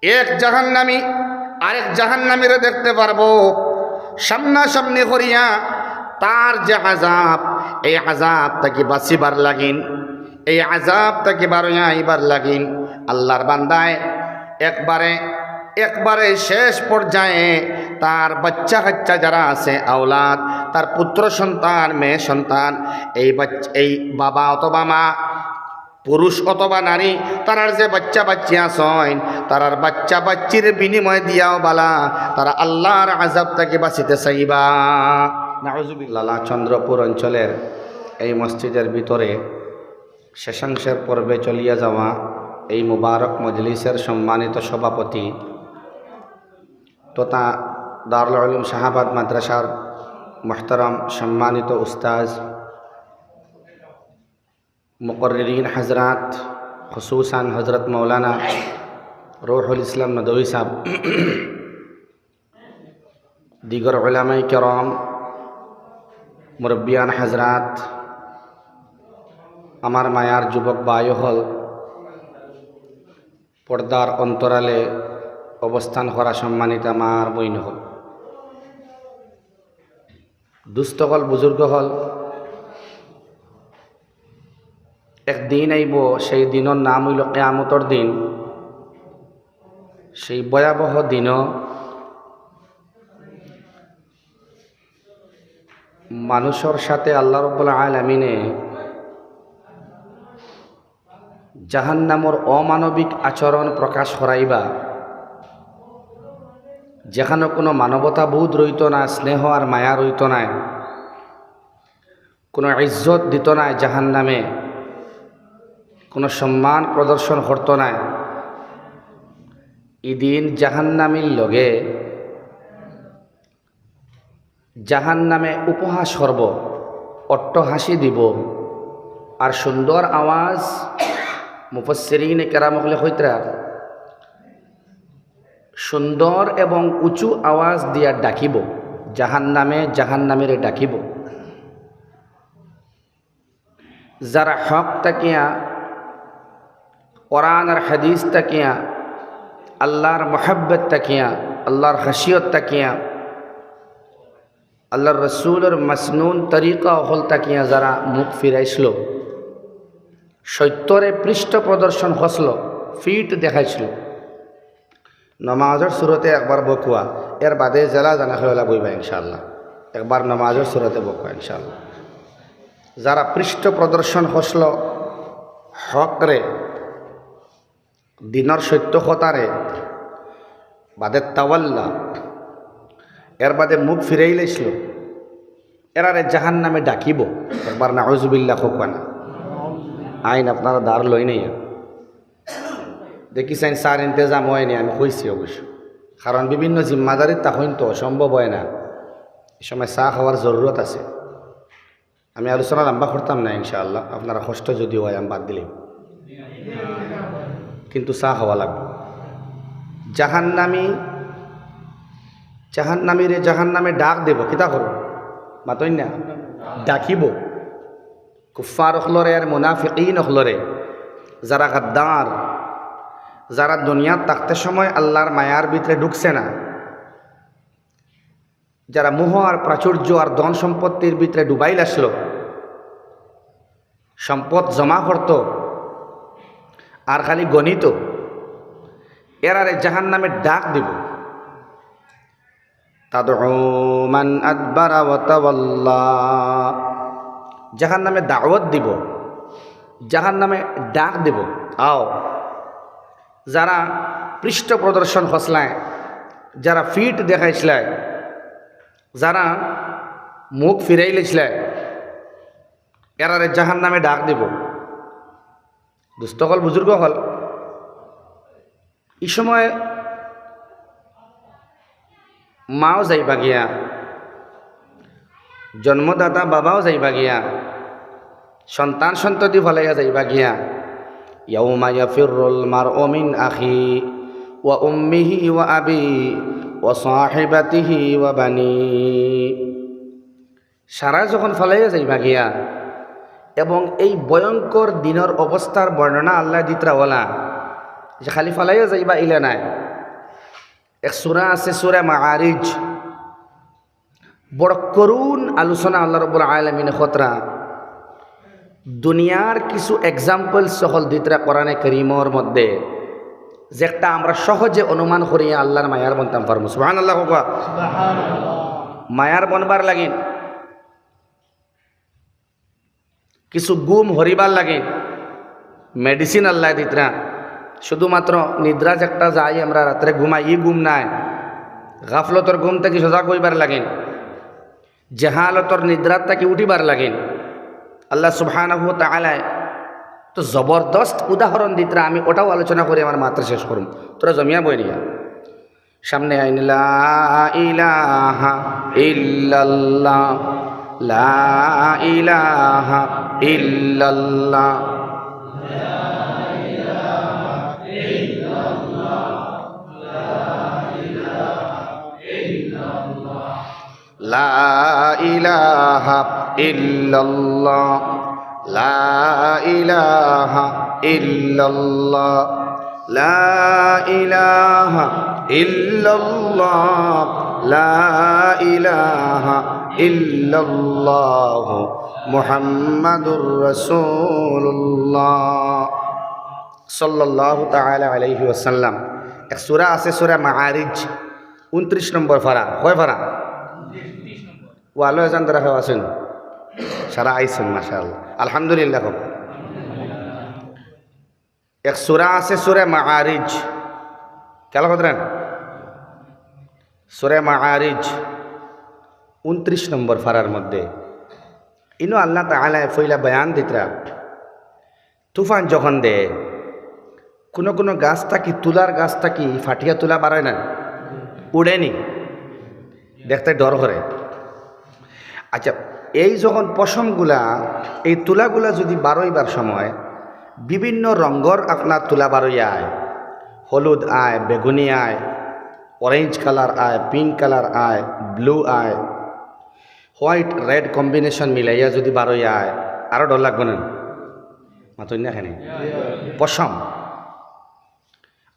এক জাহান্নামী আরেক জাহান্নামীরে দেখতে পারবো সামনাসামনি করিয়া। তার যে আযাব, এই আযাব তাকে বাঁচিবার লাগিন, এই আযাব তাকে বাড়াইবার লাগিন আল্লাহর বান্দায় একবারে শেষ পর্যায়ে তার বাচ্চা কাচ্চা যারা আছে আওলাদ, তার পুত্র সন্তান মেয়ে সন্তান, এই বাবা অথবা মা, পুরুষ অথবা নারী, তারার যে বাচ্চা বাচ্চি আছেন, তারার বাচ্চা বাচ্চির বিনিময় দিয়াও বালা তারা আল্লাহর আযাব থেকে বাঁচিতে চাইবা। নাউজুবিল্লাহ। চন্দ্রপুর অঞ্চলের এই মসজিদের ভিতরে শেষাংশের পর্বে চলিয়া যাওয়া এই মুবারক মজলিসের সম্মানিত সভাপতি তথা দারুল উলুম শাহাবাদ মাদ্রাসার মুহতারাম সম্মানিত উস্তাজ মুকর্রিরিন হজরাত, খুসুসান হজরত মৌলানা রুহুল ইসলাম নদভী সাহেব, দিগর উলামায়ে কেরাম, মুরব্বিয়ান হজরাত, আমার মায়ার যুবক ভাই হল, পর্দার অন্তরালে অবস্থান করা সম্মানিত আমার বইন হল, দুস্থ হল, বুজুর্গ হল, একদিন আইব, সেই দিনের নাম হইল কিয়ামতের দিন। সেই ভয়াবহ দিন মানুষের সাথে আল্লাহ রাব্বুল আলামিনে জাহান্নামর অমানবিক আচরণ প্রকাশ করাইবা, যেখানে কোনো মানবতা বোধ রইত না, স্নেহ আর মায়া রইত না, কোনো ইজ্জত দিত না, জাহান্নামে কোনো সম্মান প্রদর্শন করত না। এদিন জাহান্নামীর লগে জাহান্নামে উপহাস করব, অট্টহাসি দিব, আর সুন্দর আওয়াজ মুফাসসিরিন কেরাম হলে হইতরা সুন্দর এবং উঁচু আওয়াজ দিয়া ডাকিব, জাহান্নামের ডাকিব। যারা হক তাকিয়া, কোরআন আর হাদিস তাকিয়া, আল্লাহর মহব্বত তাকিয়া, আল্লাহর খাশিয়ত তাকিয়া, আল্লাহর রসুলের মাসনুন তরিকা হল তাকিয়া যারা মুখ ফিরাইছিল, সত্যরে পৃষ্ঠ প্রদর্শন হসল, ফিট দেখাইছিল, নমাজের সুরতে একবার বকুয়া, এর বাদে জেলা জানা হইলা বইবা ইনশাআল্লাহ, একবার নমাজের সুরতে বকুয়া ইনশাআল্লাহ। যারা পৃষ্ঠ প্রদর্শন হসল হকরে, দিনের সত্য কথারে, বাদে তাওয়াল্লা, এর বাদে মুখ ফিরাই লাইছিল, এরারে জাহান্নামে ডাকিব। একবার নাউজুবিল্লাহ হোক না। আইন আপনারা দাঁড় লই নাই, দেখিছেন সার ইন্তজাম হয়নি, আমি কইছি অবশ্য, কারণ বিভিন্ন জিম্মাদারির তখন তো সম্ভব হয় না, এই সময় চা খাওয়ার জরুরত আছে। আমি আলোচনা লম্বা করতাম না ইনশাআল্লাহ, আপনারা কষ্ট যদি হয় আমি বাদ দিলেই, কিন্তু চা খাওয়া লাগবে। জাহান্নামে ডাক দেব, কিতা করব মাতই না, ডাকিব কুফার হলরে আর মুনাফিকিন হলরে, যারা গাদ্দার, যারা দুনিয়ার থাকতে সময় আল্লাহর মায়ার ভিতরে ঢুকছে না, যারা মোহ আর প্রাচুর্য আর ধন সম্পত্তির ভিতরে ডুবাইল আসলো, সম্পদ জমা করত আর খালি গণিত, এরারে জাহান্নামে ডাক দিব। তাদউ মান আদবারা ওয়া তাওয়াল্লা, জাহান্নামে দাওয়াত দিব, জাহান্নামে ডাক দিব, আও। যারা পৃষ্ঠ প্রদর্শন হসলায়, যারা ফিট দেখাইছিলায়, যারা মুখ ফিরাই লেছিলায়, এরারে জাহান্নামে ডাক দিব। দুস্থ হল, বুজুর্গ হল, এই সময় মাও যাইবা গিয়া, জন্মদাতা বাবাও যাইবা গিয়া, সন্তান সন্ততি ফলাইয়া যাইবা গিয়া। ইয়াউমা ইয়াফিরুল মারউ মিন আখি ওয়া উম্মিহি ওয়া আবি ওয়া সাহিবাতিহি ওয়া বানি, সারা যখন ফলাইয়া যাইবা গিয়া, এবং এই ভয়ঙ্কর দিনের অবস্থার বর্ণনা আল্লাহ দিতরা ওলা, যে খালি ফলাইয়া যাইবা ইলা নাই, এক সূরা আছে সূরা মাআরিজ, বড় করুণ আলোচনা আল্লাহ রাব্বুল আলামিন খতরা দুনিয়ার কিছু এক্সাম্পল সকল দিতরা কোরআনে কারীমের মধ্যে যে একটা আমরা সহজে অনুমান করি আল্লাহর মায়ার বনতাম পারবো। সুবহানাল্লাহ। মায়ার বনবার লাগিন কিছু গুম হরিবার লাগে মেডিসিন আল্লাহ দিতরা। শুধুমাত্র নিদ্রাজ একটা যাই আমরা রাত্রে ঘুমাই, ই ঘুম নাই, গাফলতর ঘুম থেকে সজাগ হইবার লাগেন, জাহালতর নিদ্রাত থেকে উঠিবার লাগেন। আল্লাহ সুবহানাহু ওয়া তাআলা তো জবরদস্ত উদাহরণ দিতরা, আমি ওটাও আলোচনা করে আমার মাত্রা শেষ করুন। তোরা জমিয়া বই নিয়া সামনে আইন লা ইলাহা ইল্লাল্লাহ, লা ইলাহা ইল্লাল্লাহ, লা ইলাহা ইল্লাল্লাহ, লা ইলাহা ইল্লাল্লাহ, লা ইলাহা ইল্লাল্লাহ, লা ইলাহা ইল্লাল্লাহ, মুহাম্মাদুর রাসূলুল্লাহ সাল্লাল্লাহু তাআলা আলাইহি ওয়াসাল্লাম। এক সূরা আছে সূরা মাআরিজ, 29 নম্বর পারা। কয় পারা? ওয়ালো এজান দ্বারা খাওয়া আছেন সারা আইসেন মাশাআল্লাহ, আলহামদুলিল্লাহ। এক সূরা আছে সূরা মাআরিজ, কেলা কদরেন সূরা মাআরিজ 29 নম্বর পারার মধ্যে ইনো আল্লাহ তাআলা ফইলা বয়ান দিতরা তুফান যখন দে কোনো কোনো গাছ থাকি তুলার গাছ থাকি ফাটিয়া তুলা বাড়ায় না, উড়েনি, দেখতে ডর করে। আচ্ছা, এই যখন পশমগুলা এই তুলাগুলা যদি বারোইবার সময় বিভিন্ন রঙর আপনার তুলা বারোই আয়, হলুদ আয়, বেগুনি আয়, অরেঞ্জ কালার আয়, পিঙ্ক কালার আয়, ব্লু আয়, হোয়াইট রেড কম্বিনেশন মিলাইয়া যদি বারোই আয়, আরও ডর লাগবে না মাতুন না খানে পশম।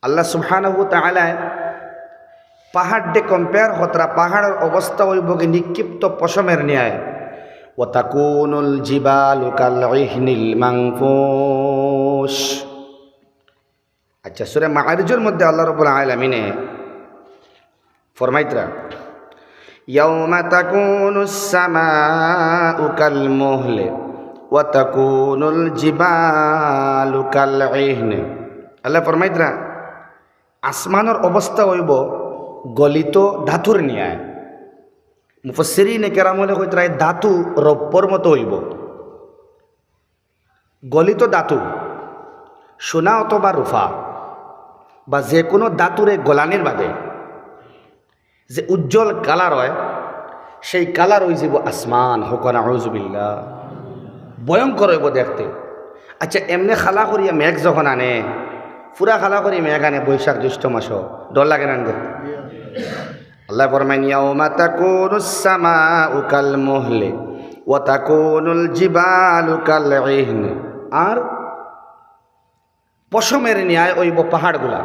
আল্লাহ সুবহানাহু ওয়া তাআলা পাহাড় ডে কম্পেয়ার হতরা পাহাড়ের অবস্থা হইবগে নিক্ষিপ্ত পশমের ন্যায়। ওয়া তাকুনুল জিবালু কাল-ইহনিল মানফুশ। আচ্ছা, সূরা মাআরিজের মধ্যে আল্লাহ রাব্বুল আলামিনে ফরমাইতরা ইয়াউমা তাকুনুস সামাউ কাল-মুহলি ওয়া তাকুনুল জিবালু কাল-ইহনি। আল্লাহ ফরমাইতরা আসমানের অবস্থা হইব গলিত ধাতুর ন্যায়। মুফাসসিরিনে কেরামলে কইতরা ধাতু রৌপ্যর মতো হইব। গলিত ধাতু সোনা অথবা রূপা বা যে কোনো ধাতুরে গলানির বাদে যে উজ্জ্বল কালার হয় সেই কালার হয়ে যাব আসমান। হোক নাউযুবিল্লাহ, ভয়ঙ্কর হইব দেখতে। আচ্ছা, এমনি খালা করিয়া মেঘ যখন আনে, পুরা খালা করি মেঘ আনে বৈশাখ জ্যৈষ্ঠ মাস, ডর লাগে না দেখতে? আল্লাহ ফরমায় ইয়াউমা তাকুনুস সামাউ কাল-মুহলি ওয়া তাকুনুল জিবালু কাল-ইহনি। আর পশমের ন্যায় হইব পাহাড়গুলা,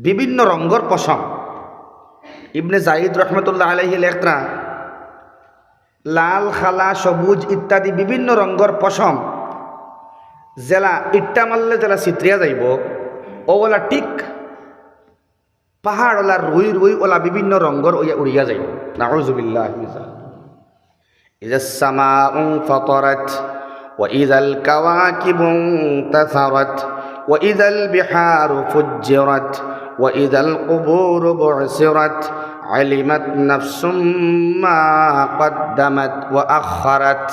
বিভিন্ন রঙের পশম। ইবনে জাইদ রহমতুল্লাহ আলাইহি লেখরা লাল, খালা, সবুজ ইত্যাদি বিভিন্ন রঙের পশম জেলা ইট্টা মারলে জেলা চিত্রিয়া যাইব, ওলা ঠিক পাহাড় ওলা রুই রুই ওলা বিভিন্ন রঙের উড়িয়া যাইব। নাউযুবিল্লাহ। ইযাস সামাউ ফাতারাত ওয়া ইযাল কাওয়াকিবু ইনতাসারাত ওয়া ইযাল বিহারু ফুজ্জিরাত ওয়া ইযাল কুবুরু বু'সিরাত আলিমাত নাফসুম মা কদ্দামাত ওয়া আখারাত।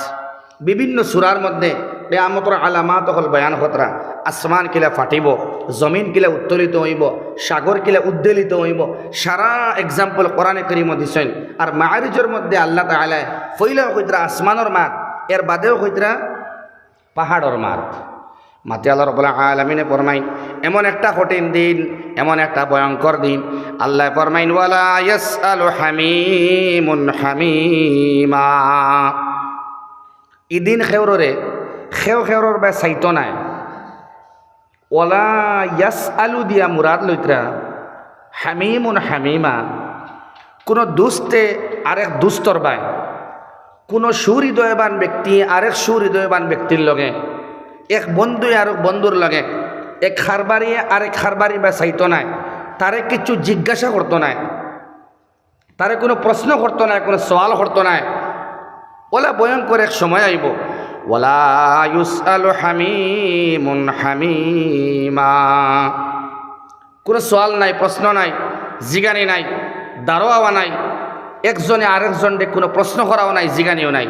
বিভিন্ন সূরার মধ্যে কিয়ামতের আলামাত হল বয়ান হতরা। আসমান কিলা ফাটিব, জমিন কিলা উত্তোলিত হইব, সাগর কিলা উদ্বেলিত হইব, সারা এক্সাম্পল কোরআনে কারীম দিছেন। আর মাআরিজের মধ্যে আল্লাহ তাআলা ফইলা কইতরা আসমানের মাত, এর বাদেও কইতরা পাহাড়ের মাত। মাতে আল্লাহ রাব্বুল আলামিনে ফরমাই এমন একটা কঠিন দিন, এমন একটা ভয়ঙ্কর দিন। আল্লাহ ফরমাইন ওয়ালা ইয়াসআলু হামিমুন হামিমা। ইদিন খেউররে খেউরের বা চাইতো নাই। ওলা ইয়াস আলু দিয়া মুরাদ লইতরা হামিমুন হামিমা, কোনো দুস্তে আরেক দুস্তর বাই, কোনো সুহৃদয়বান ব্যক্তি আরেক সুহৃদয়বান ব্যক্তির লগে, এক বন্ধু আরেক বন্ধুর লগে এক খারবারি আরেক খারবারি বা চাইতো নাই, তারে কিছু জিজ্ঞাসা করতো নাই, তারে কোনো প্রশ্ন করতো নাই, কোনো সওয়াল করতো নাই। ওলা ভয়ঙ্কর এক সময় আইব, ওয়ালা ইউসআলু হামিমুন হামিমা, কোনো সওয়াল নাই, প্রশ্ন নাই, জিগানি নাই, দাঁড়াওয়া নাই, একজনে আরেকজনকে কোনো প্রশ্ন করাও নাই, জিগানিও নাই।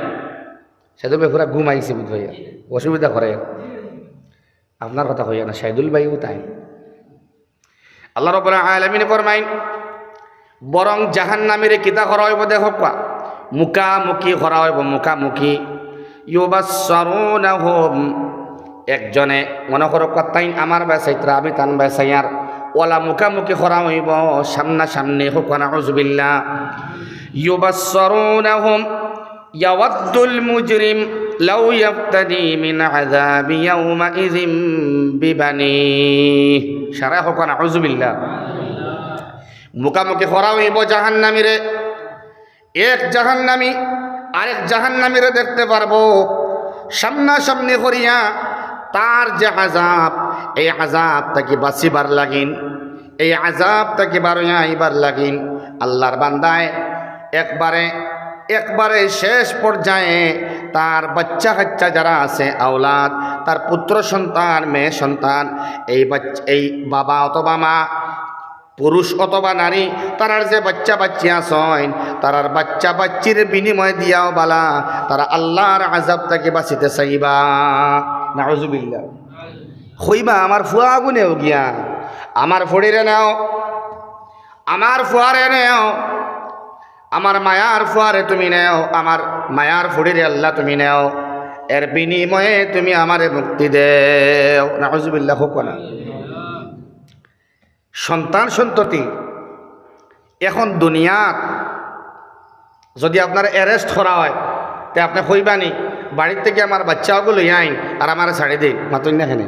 সাইদুল ভাই পুরা ঘুম আইছে বুঝ ভাইয়া, অসুবিধা করে। আপনার কথা হইয়া না, সাইদুল ভাইও তাই। আল্লাহ রাব্বুল আলামিন ফরমাইন, বরং জাহান্নামীরে কিতা করা হইব দেখো, মুখামুখি করা হইব, মুখামুখি। ইউবাসসারুনাহুম, একজনে মনে করো তাই আমার বেসাইত্রা, আমি তান বেসাইয়ার, ওলা মুখামুখি করা হইব, সামনা সামনে হোক। নাউযুবিল্লাহ। ইউবাসসারুনাহুম ইয়াওয়াদ্দুল মুজরিম লাউ ইয়াফতাদি মিন আযাবি ইয়াউমাইযিম বিবানিহি, সারা হোক। নাউযুবিল্লাহ। মুখামুখি করা হইব জাহান্নামীরে, এক জাহান্নামী আরেক জাহান্নামীরে দেখতে পারবো সামনাসামনি করিয়া। তার যে আযাব, এই আযাব তাকে বাঁচিবার লাগিন, এই আযাব তাকে বারইয়া আইবার লাগিন। আল্লাহর বান্দায় একবারে শেষ পর্যায়ে তার বাচ্চা কাচ্চা যারা আছে, আওলাদ, তার পুত্র সন্তান, মেয়ে সন্তান, এই বাবা অথবা মা, পুরুষ অথবা নারী, তারার যে বাচ্চা বাচ্চি আছেন, তারার বাচ্চা বাচ্চির বিনিময় দিয়াও বালা তারা আল্লাহর আযাব থেকে বাঁচিতে চাইবা। নাউযুবিল্লাহ। হইবা আমার ফুয়া আগুনেও গিয়া, আমার ফড়িরে নেও, আমার ফুয়ারে নেও, আমার মায়ার ফুয়ারে তুমি নেও, আমার মায়ার ফড়িরে আল্লাহ তুমি নেও, এর বিনিময়ে তুমি আমারে মুক্তি দেও। নাউযুবিল্লাহ। হোক না সন্তান সন্ততি এখন দুনিয়াত যদি আপনার অ্যারেস্ট করা হয়, তে আপনি কইবানি বাড়ির থেকে আমার বাচ্চাগুলো আইন আর আমার ছাড়ি দিই, মাতুন না এখানে।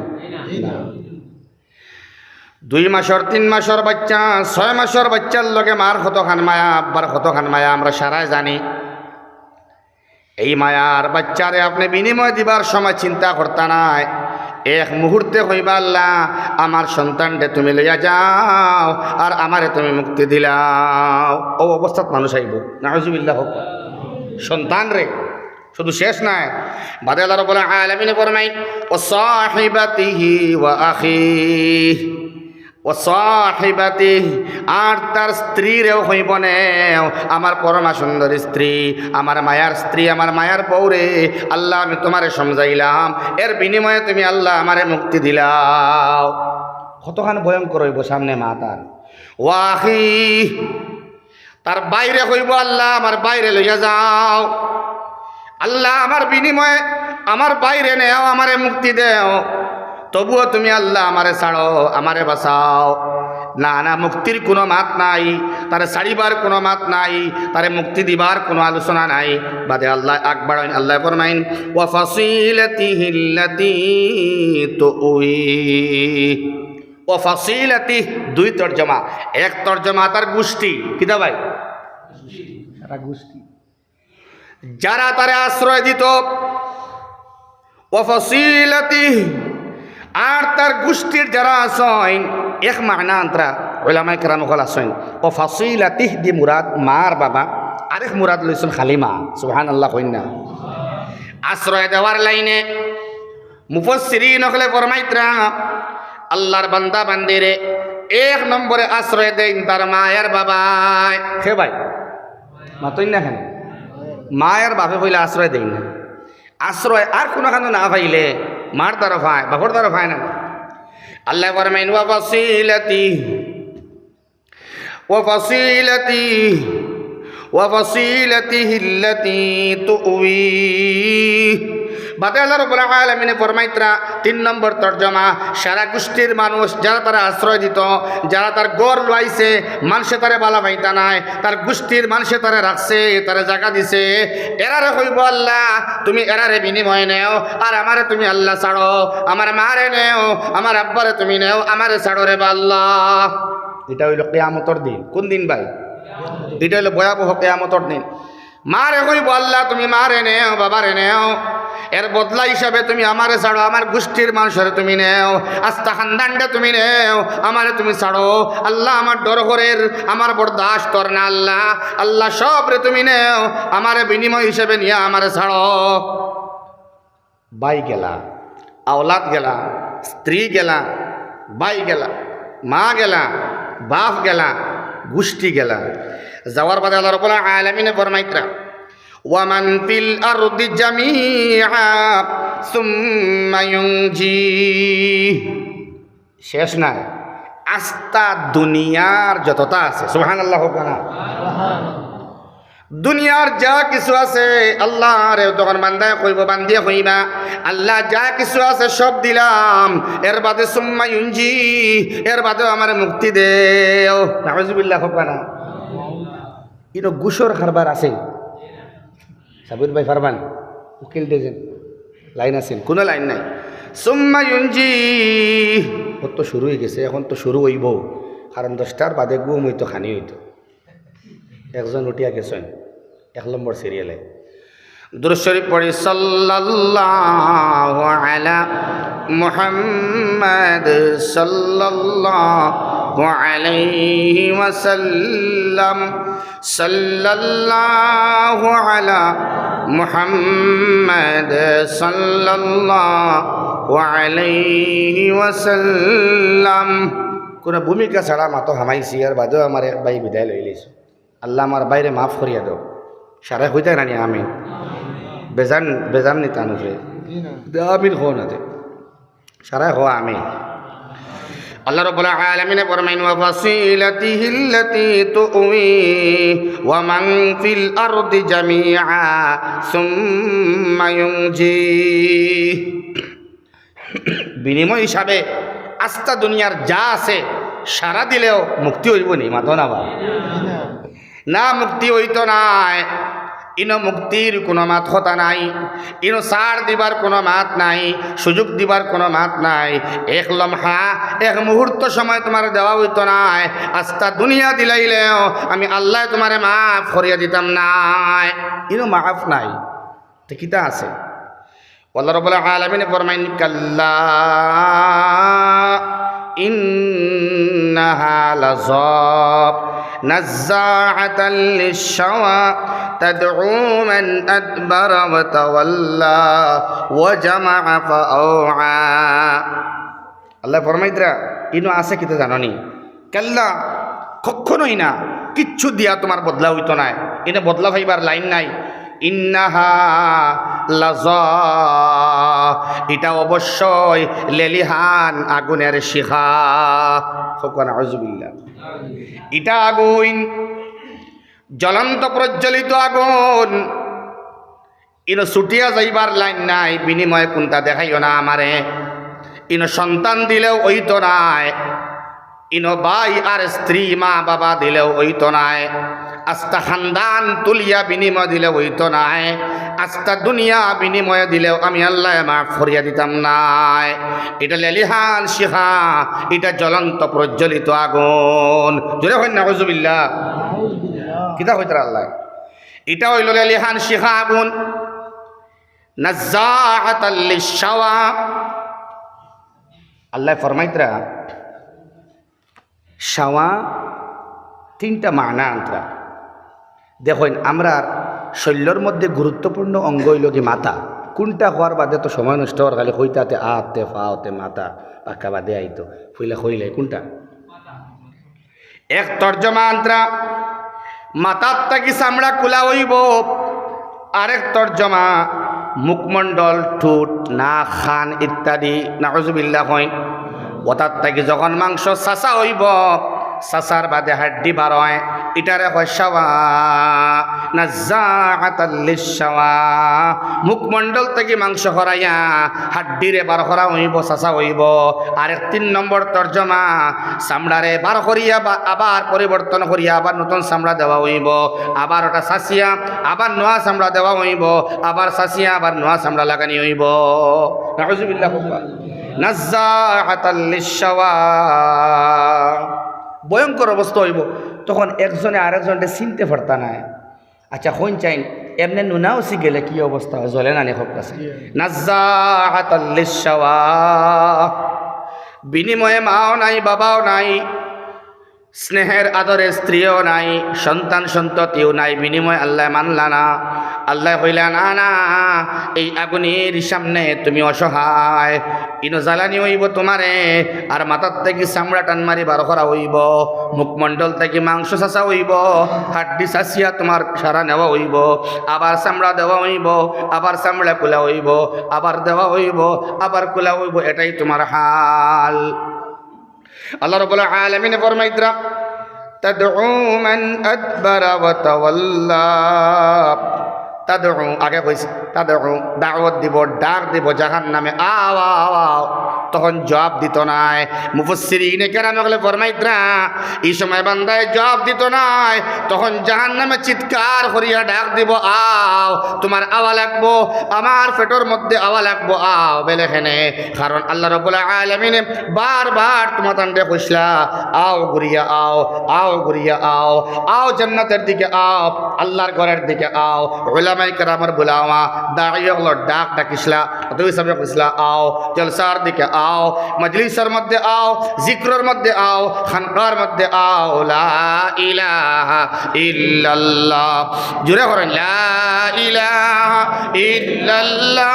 2 মাসের 3 মাসের বাচ্চা, 6 মাসের বাচ্চার লগে মার কতখান মায়া, আব্বার কতখান মায়া আমরা সারাই জানি। এই মায়ার বাচ্চারে আপনি বিনিময় দিবার সময় চিন্তা করতে নাই, এক মুহূর্তে হইবা আল্লাহ আমার সন্তানকে তুমি লইয়া যাও আর আমারে তুমি মুক্তি দিলাও। ও অবস্থাত মানুষ আইব। নাউযুবিল্লাহ। হোক সন্তান রে শুধু শেষ নাই, বাদে আল্লাহ রাব্বুল আলামিন ফরমাই, ওয়া সাহিবাতিহি ওয়া আখিহি ও সাহিবাতি, আর তার স্ত্রীরেও হইব নেও, আমার পরমা সুন্দর স্ত্রী, আমার মায়ার স্ত্রী, আমার মায়ার বউরে আল্লাহ আমি তোমারে সমঝাইলাম, এর বিনিময়ে তুমি আল্লাহ আমারে মুক্তি দিলাও। কতখান ভয়ঙ্কর হইব সামনে মা তার। ওয়াহি, তার বাইরে হইব আল্লাহ আমার বাইরে লইয়া যাও, আল্লাহ আমার বিনিময়ে আমার বাইরে নেও, আমারে মুক্তি দেও। তবুও তুমি আল্লাহ আমারে ছাড়ো, আমারে বাঁচাও। না না, মুক্তির কোনো মাত নাই, তারে ছাড়িবার কোনো মাত নাই, তারে মুক্তি দিবার কোনো আলোচনা নাই। বাদে আল্লাহ আকবার আল্লাহ ফরমাইন, ওয়া ফাসিলাতিহিল্লাতী তুই, ও ফাসিলাতি 2 তর্জমা। এক তর্জমা তার গোষ্ঠী, কিতা ভাই? তারা গোষ্ঠী যারা তারে আশ্রয় দিত। ও ফাসিলাতি, আর তার গোষ্ঠীর যারা আছেন, এক মানা আন্তরা ওলামায়ে কেরাম হল আছেন। ও ফাসিলাতি দি মুরাদ মার বাবা, আরেক মুরাদ লইছেন খালি মা। সুবহানাল্লাহ। কইনা আশ্রয় দেওয়ার লাইনে মুফাসসিরিন হলে ফরমাইতরা আল্লাহর বান্দা বান্দিরে 1 নম্বরে আশ্রয় দেন তার মায়ের বাবাই। হে ভাই মাতই না, কেন মায়ের বাপে হইলে আশ্রয় দেন না। আশ্রয় আর কোনোখানে না পাইলে মার দ্বারা পায়, বাপর দ্বারা পায় না। আল্লাহ ফরমাইন, ওয়া ফাসিলাতি ওয়া ফাসিলাতি ওয়া ফাসিলাতিহিল্লাতী তুই। বাদে আল্লাহ রাব্বুল আলামিন ফরমাইতরা 3 নম্বর তর্জমা, সারা গোষ্ঠীর মানুষ যারা তারা আশ্রয় দিত, যারা তার গড় লাইছে, মানুষে তারে বালা পাইতা নাই, তার গোষ্ঠীর মানুষে তারে রাখছে, তারে জায়গা দিছে, এরারে হইব আল্লাহ তুমি এরারে বিনিময় নেও, আর আমারে তুমি আল্লাহ ছাড়ো, আমার মারে নেও, আমার আব্বারে তুমি নেও, আমারে ছাড়ো রে আল্লাহ। এটা হইল কিয়ামতের দিন। কোন দিন ভাই? এটা হইল ভয়াবহ কিয়ামতের দিন। মারে কইব আল্লাহ তুমি মারে নেও, বাবারে নেও, এর বদলা হিসাবে তুমি আমারে ছাড়ো, আমার গোষ্ঠীর মানুষের তুমি নেও, আস্তা খানদানটা তুমি নেও, আমারে তুমি ছাড়ো। আল্লাহ আমার ডর ঘরের আমার বরদাস্ত তোর না আল্লাহ, আল্লাহ সব রে তুমি নেও, আমারে বিনিময় হিসেবে নিয়ে আমারে ছাড়ো। ভাই গেলা, আওলাদ গেলা, স্ত্রী গেলা, ভাই গেলা, মা গেলা, বাপ গেলা, গোষ্ঠী গেলা। যাওয়ার বাদে আল্লাহ রাব্বুল আলামিন ফরমাইতরা ওয়ামান ফিল আরদি জামিআ সুম্মা ইউনজি। শেষ নাই, আস্তা দুনিয়ার যতটা আছে, সুবহানাল্লাহ হোক না, দুনিয়ার যা কিছু আছে আল্লাহ রে তখন বান্দায় কইব, বান্দিয়ে কইবা আল্লাহ যা কিছু আছে সব দিলাম, এর বাদে সুম্মা ইউনজি, এর বাদে আমার মুক্তি দেও। নাউজুবিল্লাহ হোক না। ইনো গুসর খারবার আছে, সাবির ভাই ফারমান উকিল দিয়েছেন, লাইন আছেন? কোনো লাইন নাই। সুম্মা ইউনজি ওর তো শুরু হয়ে গেছে, এখন তো শুরু হইব, কারণ 10টার বাদে ঘুম হইতো, খানি হইতো। একজন উঠিয়া গেছেন 1 নম্বর সিরিয়ালে। দুরূদ শরীফ পড়ি সাল্লাল্লাহু আলা মুহাম্মাদ সাল্লাল্লাহু আলাইহি ওয়াসাল্লাম, সাল্লাল্লাহু আলা মুহাম্মাদ সাল্লাল্লাহু আলাইহি ওয়াসাল্লাম। কোনো ভূমিকা ছাড়া মাতো হামাইছি, আর বাদেও আমার এক ভাই বিদায় লই লইছো। আল্লাহ আমার বাইরে মাফ করিয়া দাও। সারা হইতে নানি আমি বেজান বেজান নিতা নুফরে আমিন হো না দে সারা হো আমি। আল্লাহ রাব্বুল আলামিন ফরমাইন ওয়া ফাসিলাতিহিল্লাতি তুউই ওয়া মান ফিল আরদি জামিআ সুম্মা ইউনজি। বিনিময় হিসাবে আস্তা দুনিয়ার যা আছে সারা দিলেও মুক্তি হইব নি? মাতো না বা না, মুক্তি হইতো নাই। ইনো মুক্তির কোনো মাত হতা নাই, ইনো ছাড় দিবার কোনো মাত নাই, সুযোগ দিবার কোনো মাত নাই। এক লম্হা এক মুহূর্ত সময় তোমার দেওয়া হইতো নাই। আস্তা দুনিয়া দিলাইলেও আমি আল্লাহ তোমারে মাফ করিয়া দিতাম নাই। ইনো মাফ নাই, তো কিতা আছে? আল্লাহ রাব্বুল আলামিন ফরমাইন কাল্লা ইন্নাহা লাযাব নাযাআতাল লিশ-শাওয়া তাদউ মান আদবারা ওয়া তাওয়াল্লা ওয়া জামাআ ফাআওয়া। আল্লাহ ফরমাইতরা ইনো আছে কিতা জাননি? কাল্লা, কখনোই না, কিচ্ছু দিয়া তোমার বদলা হইতো না। এনে বদলা ভাইবার লাইন নাই। ইন্নাহা লাযা, এটা অবশ্যই লেলিহান আগুনের শিখা। ফকানা আউযুবিল্লাহ, এটা আগুন, জ্বলন্ত প্রজ্বলিত আগুন। ইনো ছুটিয়া যাইবার লাইন নাই। বিনিময়ে কোনটা দেখাইও না আমারে। ইনো সন্তান দিলেও ওইতো নাই, ইনো ভাই আর স্ত্রী মা বাবা দিলেও ওইতো নাই, আস্তা খানদান তুলিয়া বিনিময় দিলেও ওইতো নাই, আস্তা দুনিয়া বিনিময়ে দিলেও আমি আল্লাহ মাফ করিয়া দিতাম নাই। এটা লেলিহান শিখা, এটা জ্বলন্ত প্রজ্বলিত আগুন। জোরে হয় না নাউযুবিল্লাহ। কিতা কইতারা আল্লাহ? এটা হইল লেলিহান শিখা আগুন। নাযাআতাল লিশ-শাওয়া, আল্লাহ ফরমাইতরা শাওয়া 3টা মানা আন্তরা। দেখুন আমরা শরীরের মধ্যে গুরুত্বপূর্ণ অঙ্গ হইল কি মাথা। কোনটা হওয়ার বাদে তো সময় নষ্ট হওয়ার খালি হইতাতে আতে ফাওতে মাথা পাক্কা বাদে আইতো ফুইলে হইলে কোনটা? এক তর্জমা আন্তরা মাথার থাকি চামড়া খোলা হইব, আরেক তর্জমা মুখমণ্ডল, ঠোঁট, নাক, খান ইত্যাদি নাউযুবিল্লাহ হয়। ওটার থাকি যখন মাংস চাচা হইব, চাচার বাদে হাড্ডি বার হয়, এটারে হয় শাওয়া। নাযাআতাল লিশ-শাওয়া, মুখমণ্ডল থেকে মাংস হরাইয়া হাড্ডিরে বার করা হইব, চাচা হইব। আরেক 3 নম্বর তর্জমা চামড়ারে বার করিয়া আবার পরিবর্তন করিয়া আবার নতুন চামড়া দেওয়া হইব, আবার ওটা চাচিয়া আবার নোয়া চামড়া দেওয়া হইব, আবার চাচিয়া আবার নোয়া চামড়া লাগানি হইব। নাউযুবিল্লাহ। নাযাআতাল লিশ-শাওয়া, ভয়ঙ্কর অবস্থা হইব। তখন একজনে আরেকজনকে চিনতে পারতা নাই। আচ্ছা হইন চাইন এমনি নুনাওসি গেলে কি অবস্থা হয় জ্বলে না নেখক কাছে নাজ্জাআতাল লিশাওয়া, বিনিময়ে মাও নাই বাবাও নাই, স্নেহের আদরে স্ত্রীও নাই, সন্তান সন্ততিও নাই, বিনিময় আল্লাহ মানলা না। আল্লাহ কইলা না না, এই আগুনের সামনে তুমি অসহায়, ইনো জ্বালানি হইব তোমারে, আর মাথার থেকে চামড়া টান মারি বার করা হইব, মুখমণ্ডল থেকে মাংস চাচা হইব, হাড্ডি চাচিয়া তোমার সারা নেওয়া হইব, আবার চামড়া দেওয়া হইব, আবার চামড়া খোলা হইব, আবার দেওয়া হইব, আবার খোলা হইব, এটাই তোমার হাল। আল্লাহ রাব্বুল আলামিন ফরমাইতরা তাদউ মান আদবারা ওয়া তাওয়াল্লা, তাদউ আগে কইছে তাদউ দাওয়াত দিব, ডাক দিব জাহান্নামে আও আও আও, তখন জবাব দিত নাই। মুফাসসিরিনে কেরামে বলে ফরমাইতরা এই সময় বান্দায় জবাব দিত নাই, তখন জাহান্নামে চিৎকার করিয়া ডাক দিব আও, তোমার আওয়া লাগবো, আমার পেটের মধ্যে আওয়া লাগবো, আও বেলেখানে। কারণ আল্লাহ রাব্বুল আলামিন বারবার তোমার তান্ডে কইসলা আও ঘুরিয়া আও, আও ঘুরিয়া আও, আও জান্নাতের দিকে আও, আল্লাহর ঘরের দিকে আও। উলামায়ে কেরামের বুলাওয়া দাঁড়িয়ে হলো ডাক ডাকিসলা, দুই সামনে কইসলা আও জলসার দিকে আও, মজলিসের মধ্যে আও, জিক্রের মধ্যে আও, খানকার মধ্যে আও। লা ইলাহা ইল্লাল্লাহ, জোরে করেন লা ইলাহা ইল্লাল্লাহ,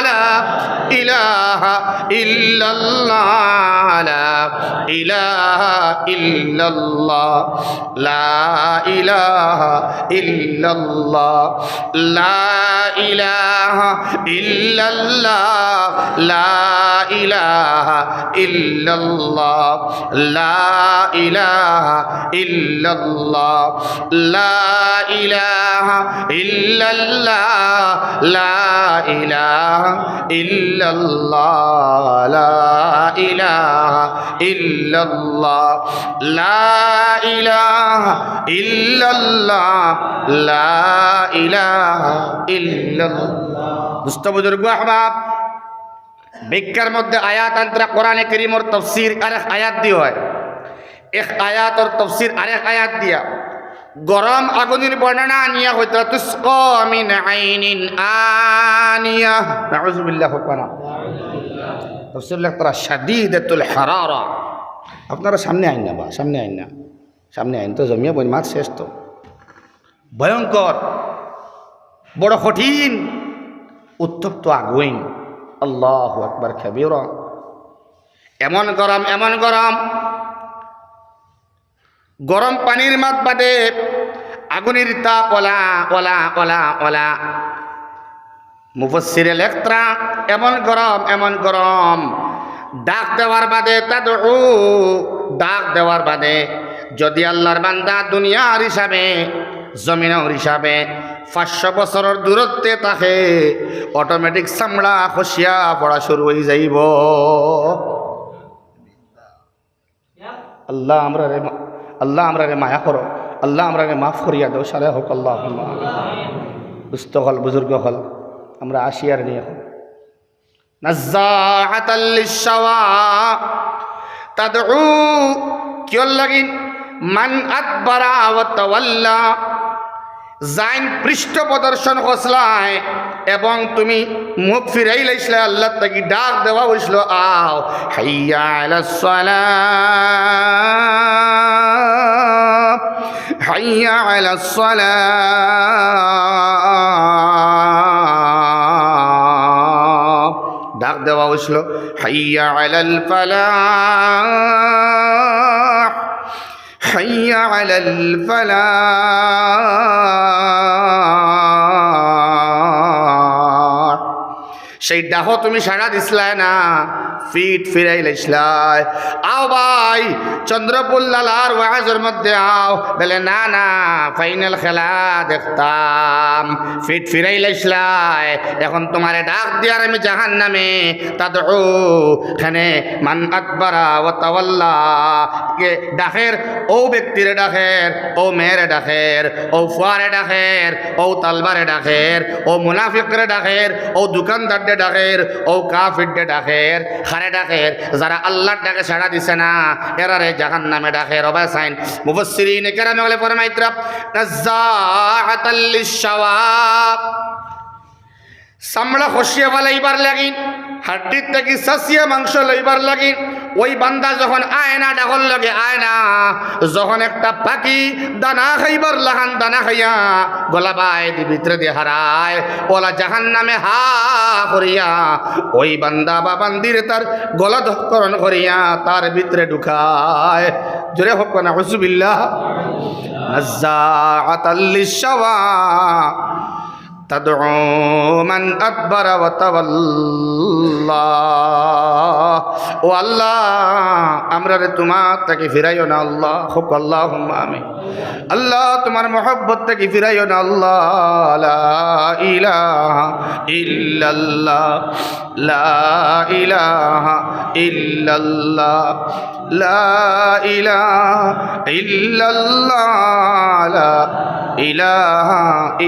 লা ইলাহা ইল্লাল্লাহ, লা ইলাহা ইল্লাল্লাহ, লা ইলাহা ইল্লাল্লাহ, লা ইলাহা ইল্লাল্লাহ, লা ইলাহা ইল্লাল্লাহ, লা ইলাহা ইল্লাল্লাহ, লা ইলাহা ইল্লাল্লাহ, লা ইলাহা ইল্লাল্লাহ, লা ইলাহা ইল্লাল্লাহ, লা ইলাহা ইল্লাল্লাহ, লা ইলাহা ইল্লাল্লাহ। দুস্থ বুজুর্গ আহবাব, ভিক্ষার মধ্যে আয়াত আন্তরা কোরআনে কারীমের তাফসীর আরেক আয়াত দিয়ে হয়, এক আয়াতর তাফসীর আরেক আয়াত দিয়া। গরম আগুনের বর্ণনা নিয়া হইতো তুসকা মিন আইনিন আনিয়া, নাউযুবিল্লাহ হুকানা তাফসীর লেখতরা শাদীদাতুল হারারা। আপনারা সামনে আইন না, বা সামনে আইন না, সামনে আইন তো জমিয়া বই মাছ শেষ তো ভয়ঙ্কর, বড় কঠিন উত্তপ্ত আগুন। আল্লাহু আকবার কাবীরা। এমন গরম, এমন গরম, গরম পানির মাত বাদে আগুনের তাপ ওলা ওলা ওলা ওলা। মুফাসসিরে লেখতরা এমন গরম, এমন গরম, ডাক দেওয়ার বাদে তাদউ, ডাক দেওয়ার বাদে যদি আল্লাহর বান্দা দুনিয়ার হিসাবে জমিনের হিসাবে 500 বছরের দূরত্বে থাকে, অটোমেটিক চামড়া খসিয়া পড়া শুরু হয়ে যাইব। আল্লাহ আমরা রে মায়া করো, আল্লাহ আমরা রে মাফ করিয়া দাও, সারে হোক আল্লাহ। দুস্থ হল, বুজুর্গ হল, আমরা আসি আর নিয়ে হল। নাজ্জাআতাল লিশাওয়া তাদউ, কিয়র লাগিন মান আদবারা ওয়া তাওয়াল্লা, যাইন পৃষ্ঠ প্রদর্শন করছলাই এবং তুমি মুখ ফিরাইলাইছলা, আল্লাহ তাকি ডাক দেওয়া হইছিল আও হাইয়া আলাস সালাহ, হাইয়া আলাস সালাহ, ডাক দেওয়া হইছিল হাইয়া আলাল ফালাহ, হাইয়া আলাল ফালাহ। সেই ডাহ তুমি সাড়া দিসলাই না, ফিট ফিরাইলাইছলাই। আও ভাই চন্দ্রপুর লালার ওয়াজের মধ্যে আও, বলে না না ফাইনাল খেলা দেখতাম, ফিট ফিরাইলাইছলাই। এখন তোমারে ডাক দিয়ার আমি জাহান্নামে তাদউ, খানে মান আদবারা ওয়া তাওয়াল্লা, কে ডাকের ও ব্যক্তিরে ডাকের, ও মেয়েরে ডাকের, ও ফুয়ারে ডাকের, ও তালবারে ডাকের, ও মুনাফিকরে ডাকের, ও দোকানদাররে ডাকের, ও কাফিররে ডাকের। খারে কারে ডাকে? যারা আল্লাহর ডাকে সাড়া দিছে না এরারে জাহান্নামে ডাকে। রবা সাইন মুফাসসিরিনে কেরামে বলে ফরমাইতরা নাযাআতাল লিশশাওয়া, চামড়া খসিয়ে ফেলাইবার লাগিন, হাড্ডির থেকে সাসিয়া মাংস লইবার লাগিন। ওই বান্দা যখন আয় না ডাকল লাগে আয় না, যখন একটা পাখি দানা খাইবার লাহান দানা খাইয়া গলা বাই ভিতরে দিয়ে হারায়, ওলা জাহান্নামে হা করিয়া ওই বান্দা বা বান্দিরে তার গলা ধঃকরণ করিয়া তার ভিতরে ঢুকায়। জোরে হোক না হুজুবিল্লাহ। নাযাআতাল লিশশাওয়া তাদউ মান আদবারা ওয়া তাওয়াল্লা। ও আল্লাহ, আমরা রে তোমার থেকে ফিরাইও না আল্লাহ। হোক আল্লাহুম্মা আমিন। আল্লাহ তোমার মহব্বত থেকে ফিরাইও না আল্লাহ। লা ইলাহা ইল্লাল্লাহ, লা ইলাহা ইল্লাল্লাহ, লা ইলাহা ইল্লাল্লাহ, লা ইলাহা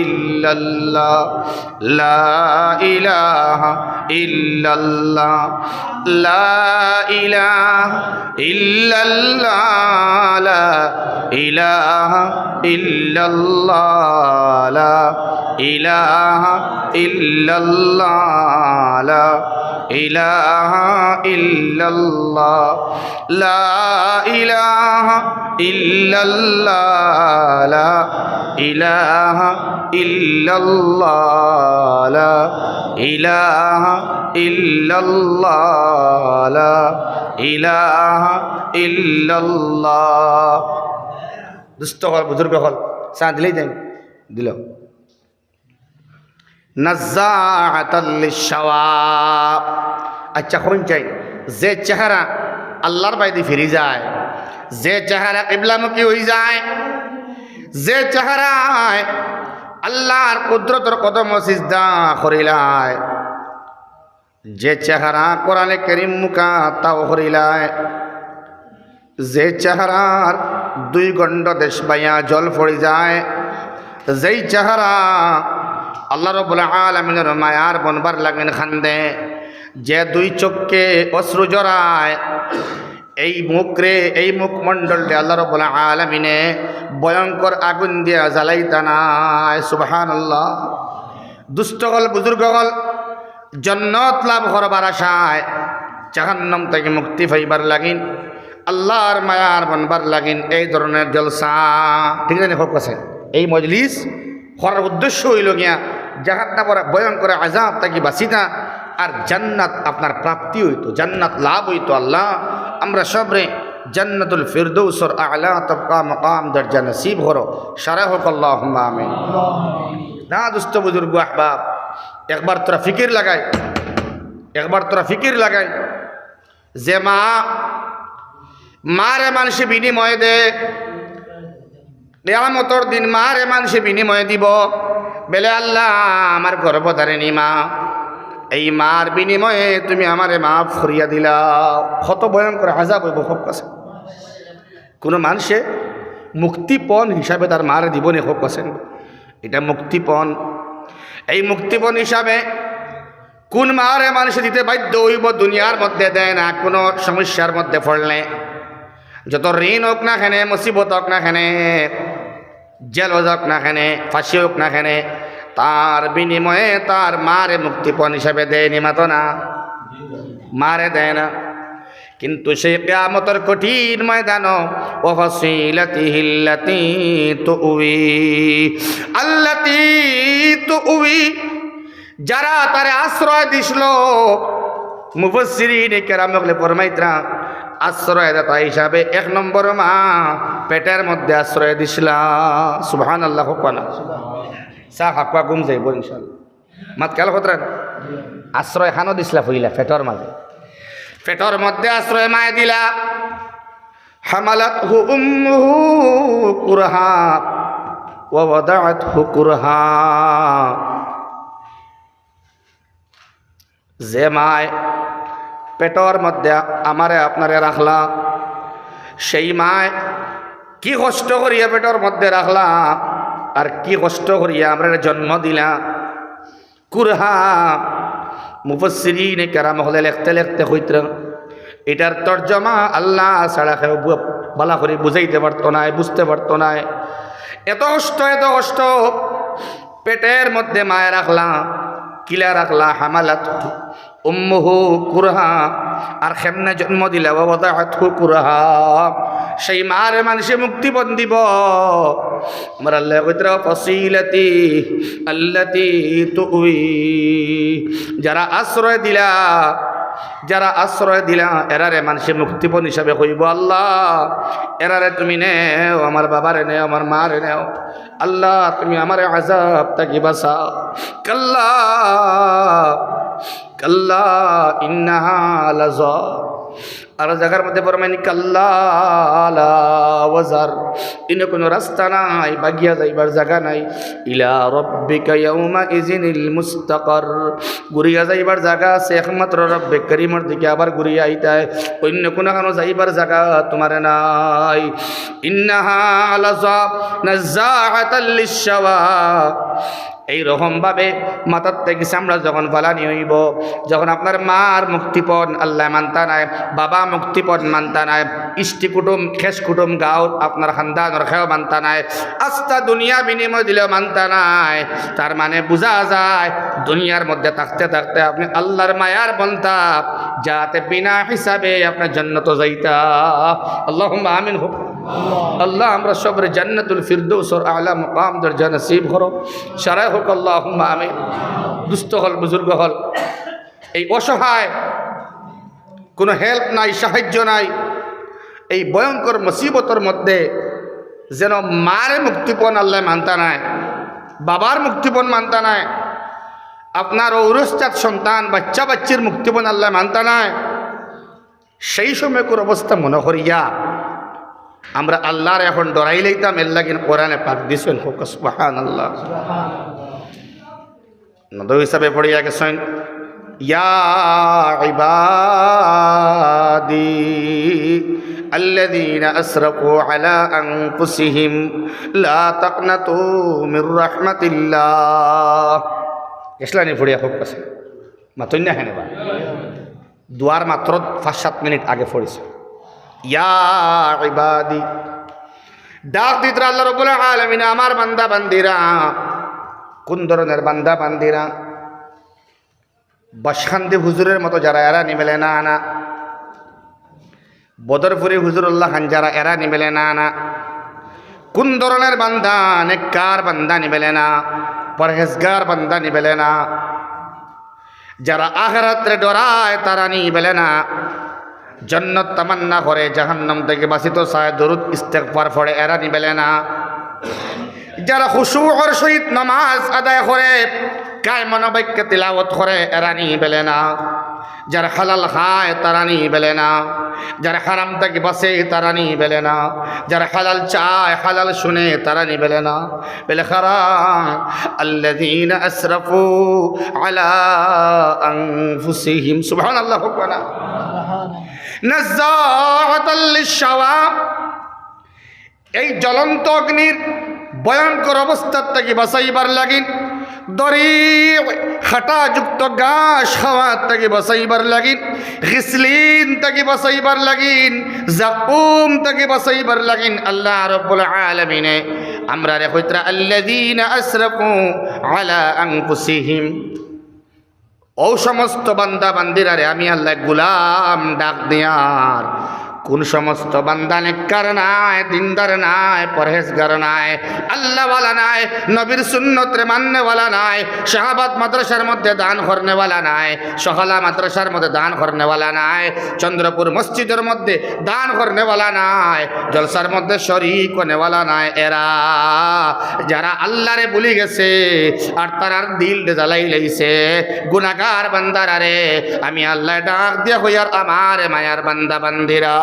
ইল্লাল্লাহ, লা ইলাহা ইল্লাল্লাহ, লা ইলাহা ইল্লাল্লাহ, লা ইলাহা ইল্লাল্লাহ, লা ইলাহা ইল্লাল্লাহ, লা ইলাহা ইল্লাল্লাহ, লা ইলাহা ইল্লাল্লাহ, লা ইলাহা ইল্লাল্লাহ, লা ইলাহা ইল্লাল্লাহ, লা ইলাহা ইল্লাল্লাহ। দুষ্ট হল বুজুর্গ হল চা দিলেই যাই দিল। নাযাআতাল লিশশাওয়া, আচ্ছা কোন চাই? যে চেহারা আল্লাহর বাইরে ফিরে যায়, যে চেহারা কিবলামুখী হয়ে যায়, যে চেহারায় আল্লাহর কুদরতের কদম সিজদা করিলায়, যে চেহারা কোরআনে কারীম মুখা তাও করিলায়, যে চেহারার 2 গণ্ড দেশ বাইয়া জল পড়ে যায়, যেই চেহারা আল্লাহ রাব্বুল আলামিনের মায়ার বনবার লাগেন খান্দে, যে 2 চোখকে অশ্রু জড়ায়, এই মুখরে এই মুখমণ্ডলটি আল্লাহ রাব্বুল আলামিনে ভয়ঙ্কর আগুন দিয়া জ্বালাইতা নাই। সুবহানাল্লাহ। দুষ্টগল বুজুর্গগল জান্নাত লাভ করবার আশায় জাহান্নাম থেকে মুক্তি পাইবার লাগিন, আল্লাহর মায়ার বনবার লাগিন এই ধরনের জলসা, ঠিক আছে হোক আছে। এই মজলিস করার উদ্দেশ্য হইল গিয়া জাহান্নামের ভয়ঙ্কর আযাব থেকে বাঁচিতা আর জান্নাত আপনার প্রাপ্তি হইতো, জান্নাত লাভ হইতো। আল্লাহ আমরা সবরে জান্নাতুল ফিরদৌসর আলা তবকা মকাম দরজা নসিব হরো, সারা হোক আল্লাহুম্মা আমিন। না দুস্থ বুজুর্গ আহবাব, একবার তোরা ফিকির লাগাই, একবার তোরা ফিকির লাগাই, যে মা মারে মানুষে বিনিময় দে, কিয়ামতের দিন মারে মানুষে বিনিময় দিব, বেলে আল্লাহ আমার গর্ভধারিণী মা, এই মার বিনিময়ে তুমি আমারে মাফ করিয়া দিলাও। কত ভয়ঙ্কর আযাব হইব হোক আছে। কোনো মানুষে মুক্তিপণ হিসাবে তার মার দিবনে হোক আছেন, এটা মুক্তিপণ। এই মুক্তিপণ হিসাবে কোন মারে মানুষে দিতে বাধ্য হইব? দুনিয়ার মধ্যে দেয় না, কোনো সমস্যার মধ্যে পড়লে, যত ঋণ হোক না খেনে, মুসিবত হোক না খেনে, জেল হোক না খেনে, ফাঁসি হোক না খেনে, তার বিনিময়ে তার মারে মুক্তিপণ হিসাবে দেয়নি, মাতো না, মারে দেয় না। কিন্তু সেই কিয়ামতের কঠিন ময়দান, ও ফাসিলাতিহিল্লাতী তুউই, আল্লাতী তুউই, যারা তারে আশ্রয় দিছিল, মুফাসসিরিনে কেরাম বলে ফরমাইতরা আশ্রয়দাতা হিসাবে 1 নম্বর মা পেটের মধ্যে আশ্রয় দিছিলা। সুবহানাল্লাহ। কোনা চা খাকুয়া ঘুম যাইব ইনশাআল্লাহ। মাত কেল খতরান আশ্রয় খানো দিছিলা ফইলা পেটের মাঝে, পেটের মধ্যে আশ্রয় মায় দিলা। হামালাতহু উম্মুহু কুরহা ওয়া ওয়াদাআতহু কুরহা, যে মায় পেটের মধ্যে আমারে আপনারে রাখলা, সেই মায় কি কষ্ট করিয়া পেটের মধ্যে রাখলা আর কি কষ্ট করিয়া আমরা জন্ম দিলা। কুরহা মুফাসসিরিনে কেরাম হলে লিখতে লিখতে কইতরা এটার তর্জমা আল্লাহ ছাড়া কেউ বলা করে বুঝাইতে পারতো না, বুঝতে পারতো না। এত কষ্ট পেটের মধ্যে মায়ে রাখলা, কিলা রাখলা, হামালাত উম্মুহু কুরহা, আর কেমনে জন্ম দিলা ওয়াদাআতহু কুরহা, সেই মার মানুষে মুক্তিপণ দিব। আমার আল্লাহ কইতরা ফাসিলাতি আল্লাতি তুই, যারা আশ্রয় দিলা এরারে মানুষে মুক্তিপণ হিসাবে কইব, আল্লাহ এরারে তুমি নেও, আমার বাবারে নেও, আমার মারে নেও, আল্লাহ তুমি আমার আযাব থেকে বাঁচাও। কাল্লা কাল্লা ইন্নাহা লাযা, আর জায়গার মধ্যে ফরমাইনি কাল্লা লা ওয়াজার, ইন কোনো রাস্তা নাই, বাগিয়া যাইবার জায়গা নাই। ইলা রাব্বিকা ইয়াউমা ইযিনিল মুস্তাকার, ঘুরিয়া যাইবার জায়গা আছে একমাত্র রব্বে করিমের দিকে, আবার ঘুরিয়া আইতায়, অন্য কোনো যাইবার জায়গা তোমার নাই। ইন্নাহা লাযা নাযাআতাল লিশশাওয়া, এইরকমভাবে মাথার থেকে আমরা যখন ফালানি হইব, যখন আপনার মার মুক্তিপণ আল্লাহ মানতা নাই, বাবা মুক্তিপণ মানতা নাই, ইষ্টি কুটুম খেস কুটুম গাঁও আপনার খানদানের খেয়েও মানতা নাই, আস্তা দুনিয়া বিনিময় দিলেও মানতা নাই, তার মানে বোঝা যায় দুনিয়ার মধ্যে থাকতে থাকতে আপনি আল্লাহর মায়ার বন্তা, যাতে বিনা হিসাবে আপনার জান্নাত যাইতা। আল্লাহুম্মা আমিন হোক। আল্লাহ আমরা সবরে জান্নাতুল ফিরদৌসর আলা মুকাম দরজা নসিব করো, সারাই হোক। আল্লাহুম্মা আমিন। দুস্থ হল, বুজুর্গ হল, এই অসহায়, কোনো হেল্প নাই, সাহায্য নাই, এই ভয়ঙ্কর মুসিবতের মধ্যে যেন মারে মুক্তিপণ আল্লাহ মানতা নাই, বাবার মুক্তিপণ মানতা নাই, আপনার ঔরসজাত সন্তান বাচ্চা বাচ্চির মুক্তিপণ আল্লাহ মানতা নাই, সেই সময়কার অবস্থা মনে করিয়া আমরা আল্লাহর এখন ডরাই লইতাম। এর লাগিন কোরআনে পাক দিছেন, হোক সুবহানাল্লাহ। নদী হিসাবে পড়িয়া গেছেন, ইয়া ইবাদি আল্লাযীনা আসরাফু আলা আনফুসিহিম লা তাকনাতু মির রাহমাতিল্লাহ। এসলানি পড়িয়া হোক আছে মাতই না হেনে বা দুয়ার মাত্র 5-7 মিনিট আগে পড়েছে। ইয়া ইবাদি, ডাক দিতরা আল্লাহ রাব্বুল আলামিন, আমার বান্দা বান্দিরা। কোন ধরনের বান্দা বান্দিরা? বাসখান্দি হুজুরের মতো যারা এরা নিমেলে না আনা, বদরপুরি হুজুরুল্লাহ খান যারা এরা নিমেলে না আনা। কোন ধরনের বান্দা? নেককার বান্দা নিবেলে না, পরহেজগার বান্দা নিবেলে না, যারা আখিরাতে ডরায় তারা নিবেলে না, জান্নাত তামান্না করে জাহান্নাম থেকে বাঁচিত চায়, দরুদ ইস্তেগফার পড়ে, এরা নিবেলে না। যারা খুশুউর সহিত নামাজ আদায় করে, কায়মনা বাক্যে তিলাওয়াত করে, এরা নিবেলে না। যারা হালাল খায় তারা নিবেলে না, যারা হারাম থেকে বাঁচে তারা নিবেলে না, যারা হালাল চায়, হালাল শুনে তারা নিবেলে না। বলে খারাম আল্লাযীনা আসরাফু আলা আনফুসিহিম, সুবহানাল্লাহ। হুকনা নাযাআতাল লিশশাওয়া, এই জ্বলন্ত অগ্নির ভয়ঙ্কর অবস্থার থেকে বাঁচাইবার লাগিন, দরি খাটাযুক্ত ঘাস খাওয়ার থেকে বাঁচাইবার লাগিন, গিসলিন থেকে বাঁচাইবার লাগিন, জাকুম থেকে বাঁচাইবার লাগিন আল্লাহ রাব্বুল আলামিনে আমরা রে কইতরা আল্লাযীনা আসরাফু আলা আনফুসিহিম, ও সমস্ত বান্দা বান্দিরা রে আমি আল্লাহ গুলাম ডাক দিয়ার। কোন সমস্ত বান্দা নেককার নাই, দিনদার নাই, পরহেজগার নাই, আল্লাহওয়ালা নাই, নবীর সুন্নত রে মাননেওয়ালা নাই, শাহাবাদ মাদ্রাসার মধ্যে দান করনেওয়ালা নাই, সহলা মাদ্রাসার মধ্যে দান করনেওয়ালা নাই, চন্দ্রপুর মসজিদের মধ্যে দান করনেওয়ালা নাই, জলসার মধ্যে শরীক হনেওয়ালা নাই। এরা যারা আল্লাহরে ভুলি গেছে আর তারার দিল জ্বালাই লাইছে, গুনাহগার বান্দারা রে আমি আল্লাহ ডাক দিয়া হইয়ার আমার মায়ার বান্দা বান্দিরা,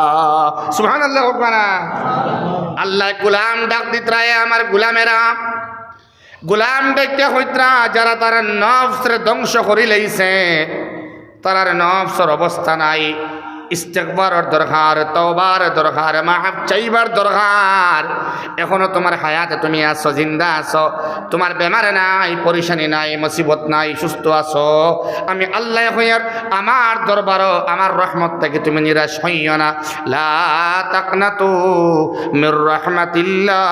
সুবহানাল্লাহ। আল্লাহ গুলাম ডাক দিতরায়, আমার গুলামেরা, গুলাম দেখতে হইতরা যারা তার নফসরে ধ্বংস করি লাইছে, তারার নফসর অবস্থা নাই, ইস্তেগফারের দরকার, তওবার দরকার, মাফ চাইবার দরকার। এখনো তোমার হায়াতে তুমি আছো, জিন্দা আছো, তোমার বেমার নাই, পরেশানি নাই, মুসিবত নাই, সুস্থ আছো। আমি আল্লাহ হইয়ার আমার দরবার, আমার রহমত থেকে তুমি নিরাশ হইও না। লা তাকনাতু মির রাহমাতিল্লাহ।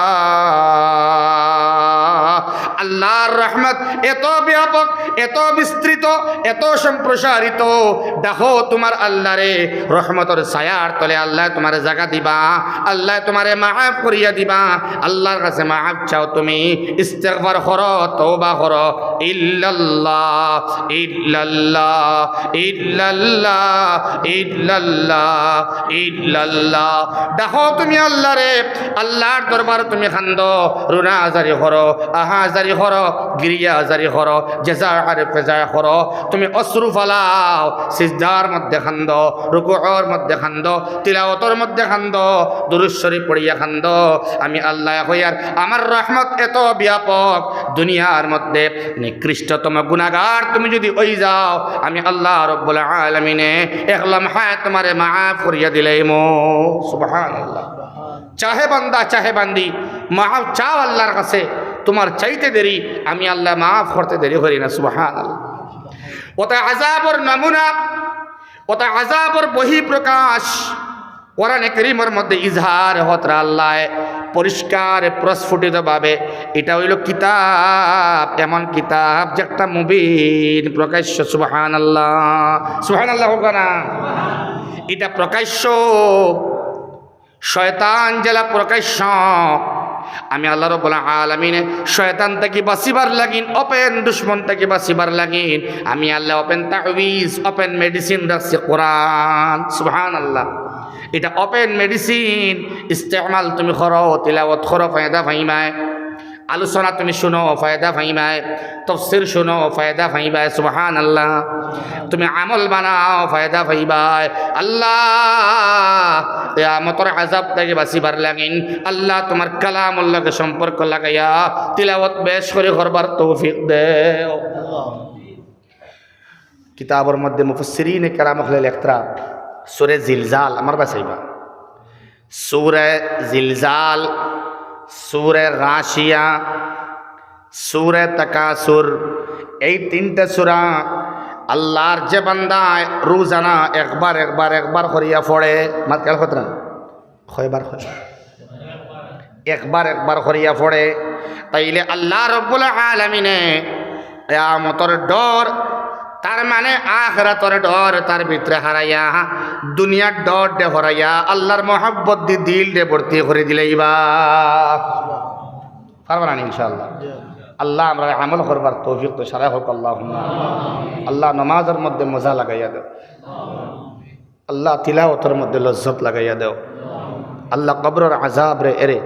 আল্লাহর রহমত এত ব্যাপক, এত বিস্তৃত, এত সম্প্রসারিত। দেখো তোমার আল্লাহ রে, রহমতের ছায়ার তলে আল্লাহ তোমার জায়গা দিবা, আল্লাহ তোমারে মাফ করিয়া দিবা। আল্লাহর কাছে মাফ চাও, তুমি ইস্তেগফার করো, তওবা করো। ইল্লাল্লাহ ইল্লাল্লাহ ইল্লাল্লাহ ইল্লাল্লাহ ইল্লাল্লাহ। দেখো তুমি আল্লাহ রে, আল্লাহর দরবার তুমি খান্দো, রুনা জারি করো, আহা জারি করো, গিরিয়া জারি করো, জেজা আর ফেজা করো। তুমি অশ্রু ফালাও, সিজদার মধ্যে খান্দো, রুকুর মধ্যে খান্দো, তিলাওয়াতের মধ্যে খান্দো, দুরূদ শরীফ পড়িয়া খান্দো। আমি আল্লাহ হইয়ার আমার রহমত এত ব্যাপক, দুনিয়ার মধ্যে নিকৃষ্টতম গুনাহগার তুমি যদি ওই যাও, আমি আল্লাহ রব্বুল আলামিনে এক লমহায় তোমারে মাফ করিয়া দিলাইমু। সুবহানাল্লাহ। চাহে বান্দা চাহে বান্দি, মাফ চাও আল্লাহর কাছে, তোমার চাইতে দেরি, আমি আল্লাহ মাফ করতে দেরি করি না। সুবহানাল্লাহ। ওটা আযাবর নমুনা, ওটা আযাবর বহিঃপ্রকাশ কোরআনে কারীমের মধ্যে ইজহার হতরা আল্লাহ পরিষ্কার প্রস্ফুটিতভাবে। এটা হইল কিতাব, এমন কিতাব যে একটা মুবিন প্রকাশ্য। সুবহানাল্লাহ, সুবহানাল্লাহ হোক না। এটা প্রকাশ্য, শয়তান জেলা প্রকাশ্য। আমি আল্লাহ রাব্বুল আলামিনে শয়তান থেকে বাঁচিবার লাগিন, ওপেন দুশ্মন থেকে বাঁচিবার লাগিন আমি আল্লাহ ওপেন তাবিজ, ওপেন মেডিসিন রাখছি কোরআন। সুবহানাল্লাহ। এটা ওপেন মেডিসিন, ইস্তেমাল তুমি করো, তিলাওয়াত করো, ফায়দা পাইবাই। আলোচনা তুমি শুনো, ফায়দা পাইবাই। তাফসীর শুনো, ফায়দা পাইবাই। সুবহানাল্লাহ। তুমি আমল বানাও, ফায়দা পাইবাই। আল্লাহ কিয়ামতের আযাব থেকে বাঁচিবার লাগিন আল্লাহ তোমার কালামুর লগে সম্পর্ক লাগাইয়া তিলাওয়াত বেশ করে করবার তৌফিক দেও। কিতাবের মধ্যে মুফাসসিরিনে কেরাম হলে লেখরা সূরা জিলজাল আমার বাসাইবা, সূরা জিলজাল, সূরা গাশিয়া, সূরা তাকাসুর, এই তিনটা সূরা আল্লাহর যে বান্দা রোজানা একবার একবার একবার করিয়া পড়ে, মাত খেয়াল করতে না, কয়বার হয়? একবার একবার করিয়া পড়ে, তাইলে আল্লাহ রব্বুল আলামিনে কিয়ামতের ডর, তার মানে আখিরাতের ডর তার ভিতরে হারাইয়া, দুনিয়ার ডর দে হরাইয়া আল্লাহর মহব্বত দি দিল দে ভর্তি করে দিলেইবা। পারবা না ইনশাআল্লাহ। আল্লাহ আমরা আমল করবার তৌফিক তো সারা হোক। আল্লাহুম্মা। আল্লাহ নামাজের মধ্যে মজা লাগাইয়া দাও, আল্লাহ তিলাওয়াতের মধ্যে লজ্জত লাগাইয়া দাও। আল্লাহ কবরের আযাব রে এরে।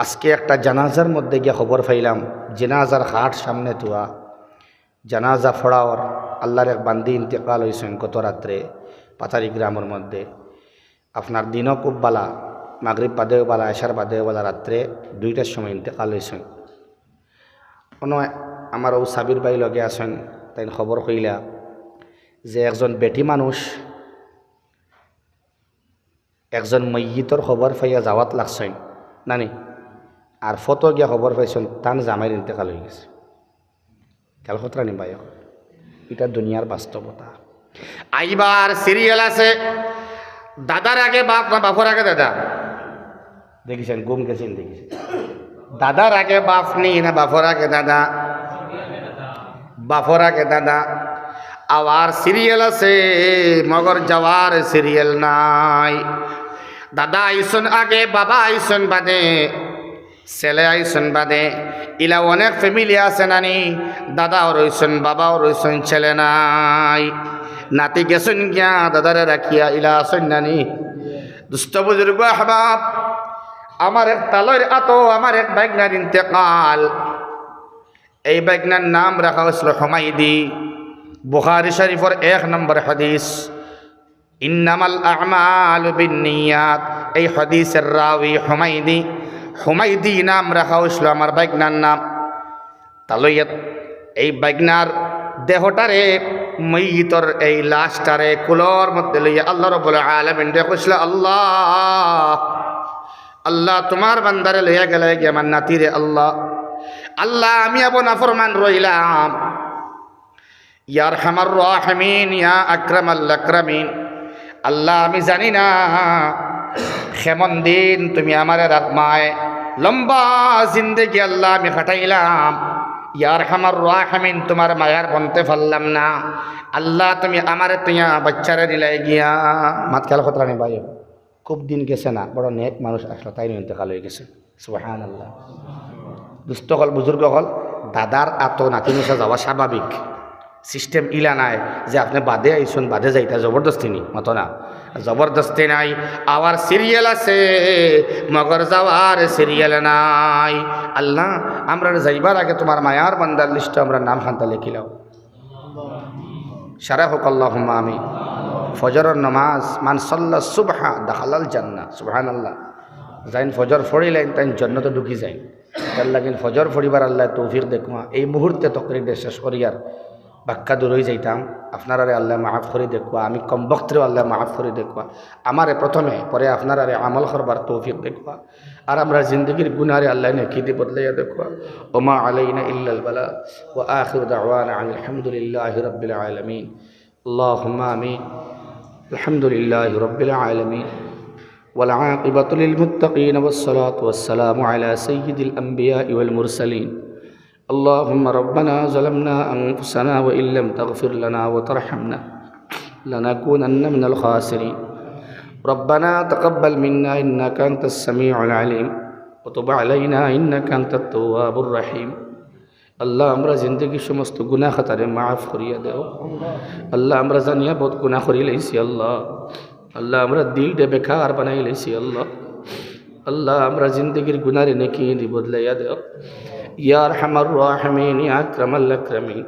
আজকে একটা জানাজার মধ্যে গিয়ে খবর পাইলাম, জানাজার হাট সামনে তোয়া, জানাজা ফড়াওয়ার আল্লাহর এক বান্দি ইন্তেকাল হয়েছেন গত রাত্রে পাতারি গ্রামের মধ্যে। আপনার দিনও খুব বালা, মাগরিব বাদেও বালা, এশার বাদেও বালা, রাত্রে 2টার সময় ইন্তেকাল হয়েছেন। কোনো আমার ও সাবির ভাই লগে আছেন, তাই খবর কইলা যে একজন বেটি মানুষ একজন ময়্যিতর খবর পাইয়া যাওয়াত লাগছেন নানি, আর ফটো গিয়া খবর পাইছেন তান জামাইয়ের ইন্তেকাল হয়ে গেছে। খেয়াল খতরা নি ভাই, এটা দুনিয়ার বাস্তবতা। আইবার সিরিয়াল আছে, দাদার আগে বাপ না বাপর আগে দাদা, দেখিছেন গুম গেছেন, দেখিছেন দাদার আগে বাপ নেই না বাপর আগে দাদা, বাপর আগে দাদা। আবার সিরিয়াল আছে মগর যাওয়ার সিরিয়াল নাই। দাদা আইসন আগে, বাবা আইসন বাদে, ছেলে আইসন বাদে। ইলা অনেক ফ্যামিলি আছে নানি, দাদাও রইছেন, বাবাও রইছেন, ছেলে নাই। নাতি গেছেন গিয়া দাদারে রাখিয়া ইলা আসেন নানি। দুস্থ বুজুর্গ আহবাব, আমার এক তালয়ের আতো, আমার এক বাইগনার ইন্তেকাল। এই বাইগনার নাম রাখা হয়েছিল হুমাইদি। বুখারী শরীফের 1 নম্বর হাদিস, ইন্নামাল আমালু বিন্নিয়াত। এই হাদিসের রাওয়ি হুমাইদি। হুমাইদি নাম রাখা হয়েছিল আমার বাইগনার নাম। তালইয়াত এই বাইগনার দেহটারে মইতর এই লাশটারে কুলর মধ্যে লইয়া আল্লাহ রাব্বুল আলামিন কইছিল, আল্লাহ আল্লাহ তোমার বান্দারে লইয়া গেলে গিয়ে আমার নাতিরে আল্লাহ আল্লাহ আমি আবু নাফরমান রইলাম। ইয়া আরহামার রাহিমিন, ইয়া আকরামাল আকরামিন, আল্লাহ আমি জানি না কেমন দিন তুমি আমারে রাখমায়, লম্বা জিন্দেগি আল্লাহ আমি কাটাইলাম। ইয়া আরহামার রাহিমিন, তোমার মায়ার বনতে পারলাম না আল্লাহ, তুমি আমারে তুইয়া বাচ্চারে দিলাই গিয়া। মাত খেয়াল কথা নেই ভাই, খুব দিন গেছে না, বড় নেক মানুষ আসলো তাই ইন্তেকাল হয়ে গেছে। সুবহানাল্লাহ। দুস্থ হল বুজুর্গ হল দাদার আতো নাতি মুসা যাওয়া স্বাভাবিক, সিস্টেম ইলা নাই যে আপনি বাদে আইসুন বাদে যাইতা, জবরদস্তি নি মতো না, জবরদস্তি নাই। আবার সিরিয়াল আছে মগর যাওয়ার সিরিয়াল নাই। আল্লাহ আমরা যাইবার আগে তোমার মায়ার বান্দার লিস্টে আমরা নাম খান্তা লিখিলাও। সারা হোক আল্লাহুম্মা আমিন। ফজরের নামাজ মান সাল্লা সুবহা দাখালাল জান্নাহ। সুবহানাল্লাহ। যাইন ফজর ফড়িলেন তাই জান্নাতে ঢুকি যাই, তার লাগিন ফজর ফড়িবার আল্লাহ তৌফিক দেখুয়া। এই মুহূর্তে তকরির শেষ করিয়ার বাক্কা দূর হয়ে যাইতাম, আপনারারে আল্লাহ মাফ করে দেখুয়া, আমি কম বক্তরেও আল্লাহ মাফ করে দেখুয়া, আমারে প্রথমে পরে আপনারারে আমল করবার তৌফিক দেখুয়া, আর আমরা জিন্দগির গুনারে আল্লাহ নেকিতে বদলাইয়া দেখুয়া। ওমা আলাইনা ইল্লাল বালা ওয়া আখিরু দাওয়ানা আলহামদুলিল্লাহি রাব্বিল আলামিন। আল্লাহুম্মা আমিন। আলহামদুলিল্লাহি রাব্বিল আলামিন ওয়াল আকিবাতু লিল মুত্তাকিন ওয়াস সালাতু ওয়াস সালামু আলা সাইয়্যিদিল আমবিয়া ওয়াল মুরসালিন। اللهم ربنا ظلمنا أنفسنا وإن لم تغفر لنا وترحمنا لنكونن من الخاسرين. ربنا تقبل منا إنك أنت السميع العليم وتب علينا إنك أنت التواب الرحيم. আল্লাহ আমরা জিন্দগি সমস্ত গুনাহ খাতারে মাফ করিয়া দেও। আল্লাহ আমরা জানিয়া বহুত গুনাহ করি লাইছি আল্লাহ। আল্লাহ আমরা দিলটা বেকার বানাই লাইছি আল্লাহ। আল্লাহ আমরা জিন্দগির গুনারে নেকি দি বদলাইয়া দেও। ইয়া আরহামার রাহিমিন, ইয়া আকরামাল আকরামিন।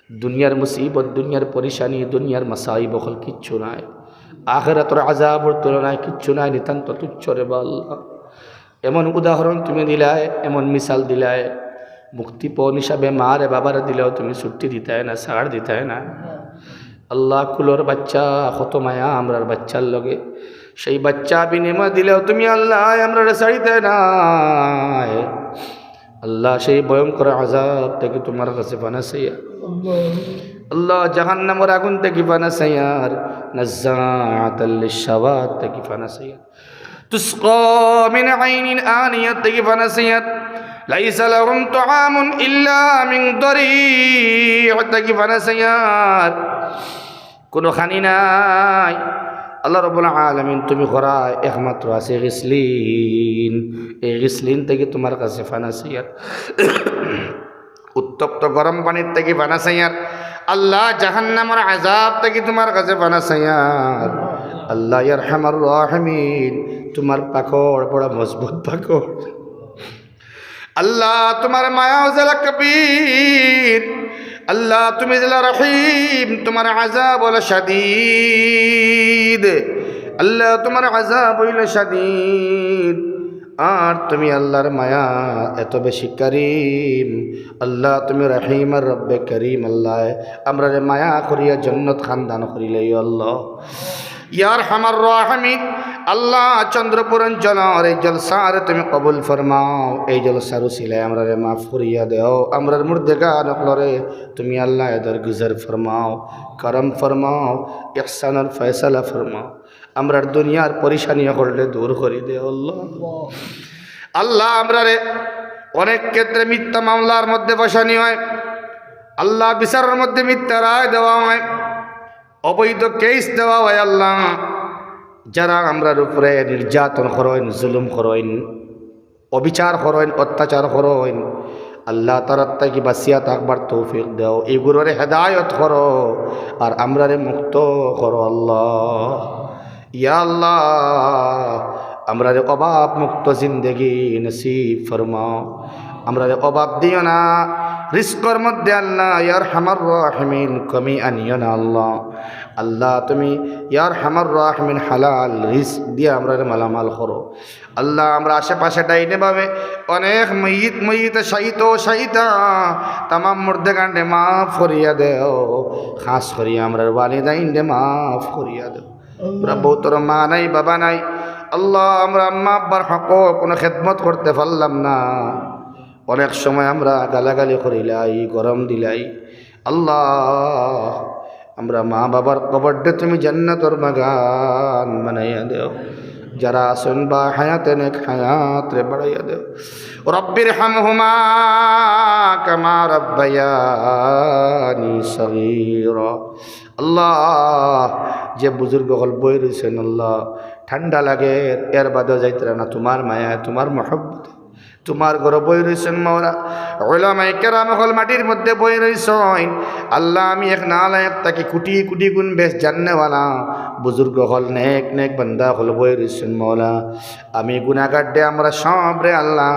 দুনিয়ার মুসিবত, দুনিয়ার পরেশানি, দুনিয়ার মাসাইব হল কিচ্ছু নাই, আখিরাতের আযাবের তুলনায় কিচ্ছু নাই, নিতান্ত তুচ্ছ রে আল্লাহ। এমন উদাহরণ তুমি দিলায়, এমন মিসাল দিলায়, মুক্তিপণ হিসাবে মা রে বাবারে দিলেও তুমি ছুটি দিতাই না, ছাড় দিতাই না আল্লাহ। কুলোর বাচ্চা কত মায়া আমরার বাচ্চার লগে, সেই বাচ্চা বিনিময় দিলেও তুমি আল্লাহ আমরা ছাড়িতে না আল্লাহ। সেই ভয়ঙ্কর আযাব থেকে তোমার কাছে বানাসাইয়া আল্লাহ, জাহান্নামের আগুন থেকে বানাসাইয়ার, নাযাআতাল লিশশাওয়াত থেকে বানাসাইয়া, তুসকা মিন আইনিন আনিয়াত থেকে বানাসাইয়া, লাইসা লাহুম তুআমুন ইল্লা মিন দরি' থেকে বানাসাইয়া, কোনো খানি নাই আল্লাহ রাব্বুল আলামিন। তুমি করা একমাত্র আছে গিসলিন, এই গিসলিন থেকে তোমার কাছে ফানাসিয়াত, উত্তপ্ত গরম পানির থেকে ফানাসিয়াত আল্লাহ, জাহান্নামের আযাব থেকে তোমার কাছে ফানাসিয়াত আল্লাহ। ইয়া আরহামার রাহিমিন, তোমার পাকড় বড় মজবুত পাকড় আল্লাহ, তোমার মায়া জালা কবীর আল্লাহ, তুমি জালা রহিম, তোমার আযাব হলো শাদীদ আল্লাহ, তোমার আযাব হইল শাদীদ। আর তুমি আল্লাহর মায়া এত বেশি করিম আল্লাহ, তুমি রহিম আর রব্বে করিম আল্লাহ, আমরা মায়া করিয়া জান্নাত খানদান করিলে আল্লাহ। ইয়া আরহামার রাহিমিন আল্লাহ, চন্দ্রপুর অঞ্চলের এই জলসার তুমি কবুল ফরমাও, এই জলসার উসিলায় আমরা মাফ করিয়া দেও, আমরার মুর্দেগান নকলরে তুমি আল্লাহ এদের গুজর ফরমাও, করম ফরমাও, ইহসানের ফয়সালা ফরমাও, আমরার দুনিয়ার পরেশানি করলে দূর করি দেও আল্লাহ। আল্লাহ আমরারে অনেক ক্ষেত্রে মিথ্যা মামলার মধ্যে বসানি হয় আল্লাহ, বিচারের মধ্যে মিথ্যা রায় দেওয়া হয়, অবৈধ কেস দেওয়া হয় আল্লাহ। যারা আমরার উপরে নির্যাতন করেন, জুলুম করেন, অবিচার করেন, অত্যাচার করেন আল্লাহ, তার থেকে বাঁচিয়া থাকবার তৌফিক দাও, এগুলোর হেদায়ত করো আর আমরারে মুক্ত করো আল্লাহ। ইয়া আল্লাহ আমরা অভাব মুক্ত জিন্দগি নসিব ফরমাও, আমরা অভাব দিও না রিস্কর মধ্যে আল্লাহ ইয়ার হামার রাহিমিন কমি আনিও না আল্লাহ। আল্লাহ তুমি ইয়ার হামার রাহিমিন হালাল রিস্ক দিয়ে আমরা মালামাল করো আল্লাহ। আমরা আশেপাশে ডাইনে ভাবে অনেক ময়িত শাহিতা তামাম মুর্দে গান্ডে মাফ করিয়া দেও, খাস করিয়া আমরা ওয়ালিদাইনরে মাফ করিয়া দেও। আমরা বহুতর মা নাই বাবা নাই আল্লাহ, আমরা আম্মা আব্বার হক কোনো খেদমত করতে পারলাম না, অনেক সময় আমরা গালাগালি করিলাই গরম দিলাই আল্লাহ। আমরা মা বাবার কবরটা তুমি জান্নাতের বাগান বানাইয়া দেও, যারা আসেন বা হায়াতে নেক হায়াত রে বাড়াইয়া দেও। রব্বির হামহুমা কামা রাব্বায়ানি সগীরা। আল্লাহ যে বুজুর্গ হল বই রয়েছেন আল্লাহ, ঠান্ডা লাগে এর বাদে যাইতে না, তোমার মায়া তোমার মহব্বত তোমার ঘর বই রয়েছেন মৌলা। উলামায়ে কেরাম হল মাটির মধ্যে বই রয়েছেন আল্লাহ। আমি এক নালায়েক তাকে কুটি কুটি গুণ বেশ জাননেওয়ালা বুজুর্গ হল নেক নেক বান্দা হল বই রয়েছেন মৌলা। আমি গুনাহগার দে আমরা সব রে আল্লাহ,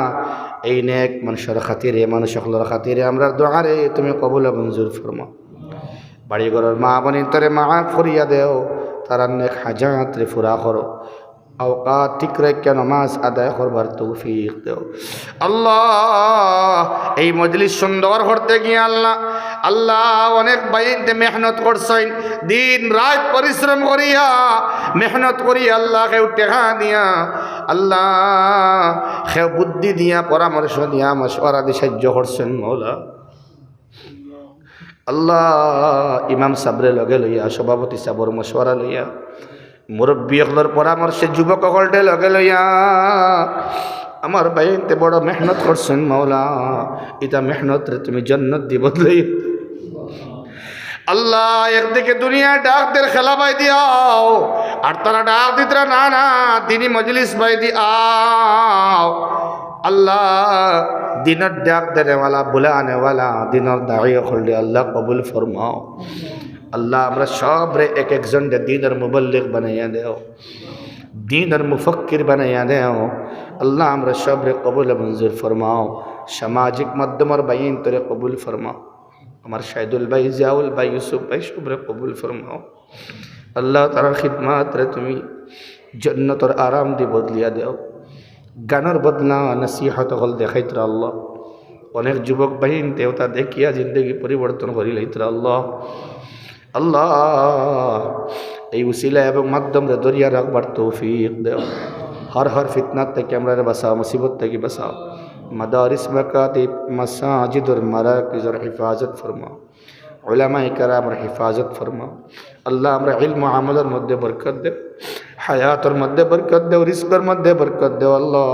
এই নেক মানুষের খাতিরে মানুষ সকলের খাতিরে আমরা দোয়ারে তুমি কবুল মঞ্জুর ফরমাও। বাড়ি ঘরের মা বোন তরে মাফ করিয়া দেও, তারা নেক হাজাত রে ফুরা করো, আওকাত ঠিক রেখে নামাজ আদায় করবার তৌফিক দেও আল্লাহ। এই মজলিস সুন্দর করতে গিয়ে আল্লাহ আল্লাহ অনেক বাইনতে মেহনত করছেন, দিন রাত পরিশ্রম করিয়া মেহনত করিয়া আল্লাহ কেউ টেকা দিয়া আল্লাহ কেউ বুদ্ধি দিয়া পরামর্শ দিয়া মশওয়ারা দিয়ে সাহায্য করছেন মৌলা। আল্লাহ ইমাম সাবরে লগে লইয়া সভাপতি সাবর মশওয়ারা লইয়া মুরব্বী সকলের পরামর্শে যুবক সকলটে লগে লইয়া আমার বাইনতে বড় মেহনত করছেন মৌলা। ইটা মেহনত রে তুমি জান্নাত দি বদলাই আল্লাহ। একদিকে দুনিয়া ডাকদের খেলা বাই দিয়াও, আর তারা ডাক দিতরা না না দিনী মজলিস বাই দি আও আল্লাহ। দিনের ডাক দেনেওয়ালা বুলানেওয়ালা দিনের দাঁড়িয়ে খুললে আল্লাহ কবুল ফরমাও আল্লাহ। আমরা সব রে এক একজন দিনের মুবল্লিগ বানাইয়া দেও, দিনের মুফক্কির বানাইয়া দেও আল্লাহ। আমরা সব রে কবুল মঞ্জুর ফরমাও, সামাজিক মাধ্যমের বাইন তোরে কবুল ফরমাও। আমার শাহিদুল ভাই, জিয়াউল ভাই, ইউসুফ ভাই সব রে কবুল ফরমাও আল্লাহ। তার খিদমাত রে তুমি জান্নাতের আরাম দি বদলিয়া দেও। গানের বদলা নসিহত হল দেখাইতরা আল্লাহ। অনেক যুবক বাহিন দেওতা দেখিয়া জিন্দগি পরিবর্তন করি লাইতরা আল্লাহ। আল্লাহ এই উসিলা এবং মাধ্যমে দরিয়া রাখবার তৌফিক দেও। হর ফিতনাত থেকে আমরা বাঁচাও, মুসিবত থেকে বাঁচাও। মাদারিস মাকাতিব মাসাজিদুর মারাকিজুর হিফাজত ফরমাও, উলামায়ে কেরামের হিফাজত ফরমাও আল্লাহ। আমরা ইলম ও আমলের মধ্যে বরকত দেও, হায়াতের মধ্যে বরকত দেও, রিজকের মধ্যে বরকত দেও আল্লাহ।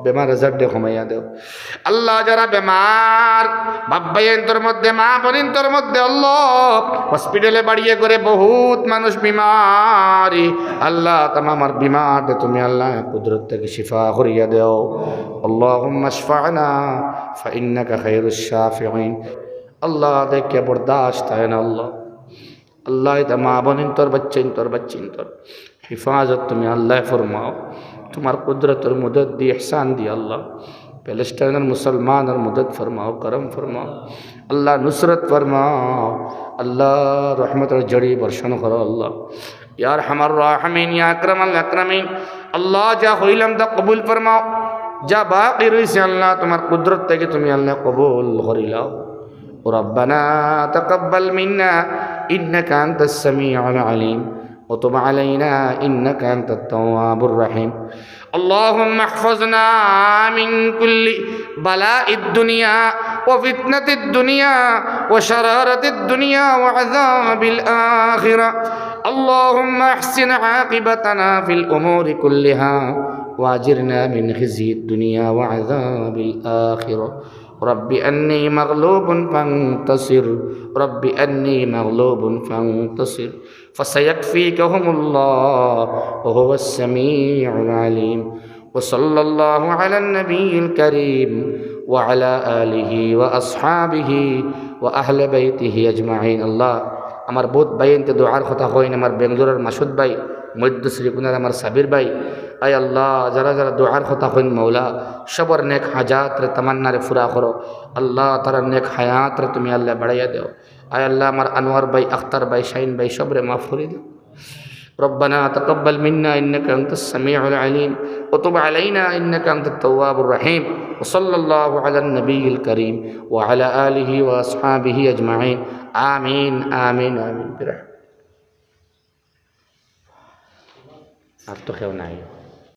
বেমার আজার দে কমাইয়া দেও আল্লাহ। যারা বেমার বাব্বাইন্তর মধ্যে মা বোনিন্তর মধ্যে আল্লাহ হসপিটালে বাড়িয়ে করে বহুত মানুষ বিমারি আল্লাহ। তামামার বিমার তুমি আল্লাহ কুদরত থেকে শিফা করিয়া দেও আল্লাহুম্মা শফা'না ফাইন্নাকা খায়রুশ শাফিঈন আল্লাহ। দেখে বরদাস্ত হয় না আল্লাহ। আল্লাহ এটা মা বোনিন্তর বাচ্চিন্তর হিফাজত তুমি আল্লাহ ফরমাও। তোমার কুদরতের মদদ দিয়ে ইহসান দিয়ে আল্লাহ প্যালেস্টাইনের মুসলমানের মদদ ফরমাও, করম ফরমাও আল্লাহ, নুসরত ফরমাও আল্লাহ। রহমতের জড়ি বর্ষণ করো আল্লাহ। ইয়া আরহামার রাহিমিন, ইয়া আকরামাল আকরামিন আল্লাহ। যা হইলাম তা কবুল ফরমাও, যা বাকি রয়েছে আল্লাহ তোমার কুদরত থেকে তুমি আল্লাহ কবুল করিলাও। ربنا تقبل منا إنك أنت السميع العليم وتب علينا إنك أنت التواب الرحيم. اللهم احفظنا من كل بلاء الدنيا وفتنة الدنيا وشرارة الدنيا وعذاب الآخرة. اللهم احسن عاقبتنا في الأمور كلها واجرنا من خزي الدنيا وعذاب الآخرة. رب أني مغلوب فانتصر، رب أني مغلوب فانتصر، فسيكفيكهم الله وهو السميع العليم. وصلى الله على النبي الكريم وعلى آله وأصحابه وأهل بيته أجمعين. الله আমার বহুত ভাই এনতে দোয়ার কথা হইন, আমার বেঙ্গলোরের মাসুদ ভাই, মধ্য শ্রীকুনার আমার সাবির ভাই, আয় আল্লাহ যারা যারা দোয়ার কথা কইন মৌলা সবর নেক হাজাত রে তামান্না রে ফুরা করো আল্লাহ তারা নেক হায়াত রে তুমি আল্লাহ বাড়াইয়া দেও আয় আল্লাহ আমার আনোয়ার ভাই আখতার ভাই শাহিন ভাই সবরে মাফ করে দাও ربنا تقبل منا إنك أنت السميع العليم وتب علينا إنك أنت التواب الرحيم وصلى الله على النبي الكريم وعلى آله وأصحابه أجمعين آمين آمين آمين برحمة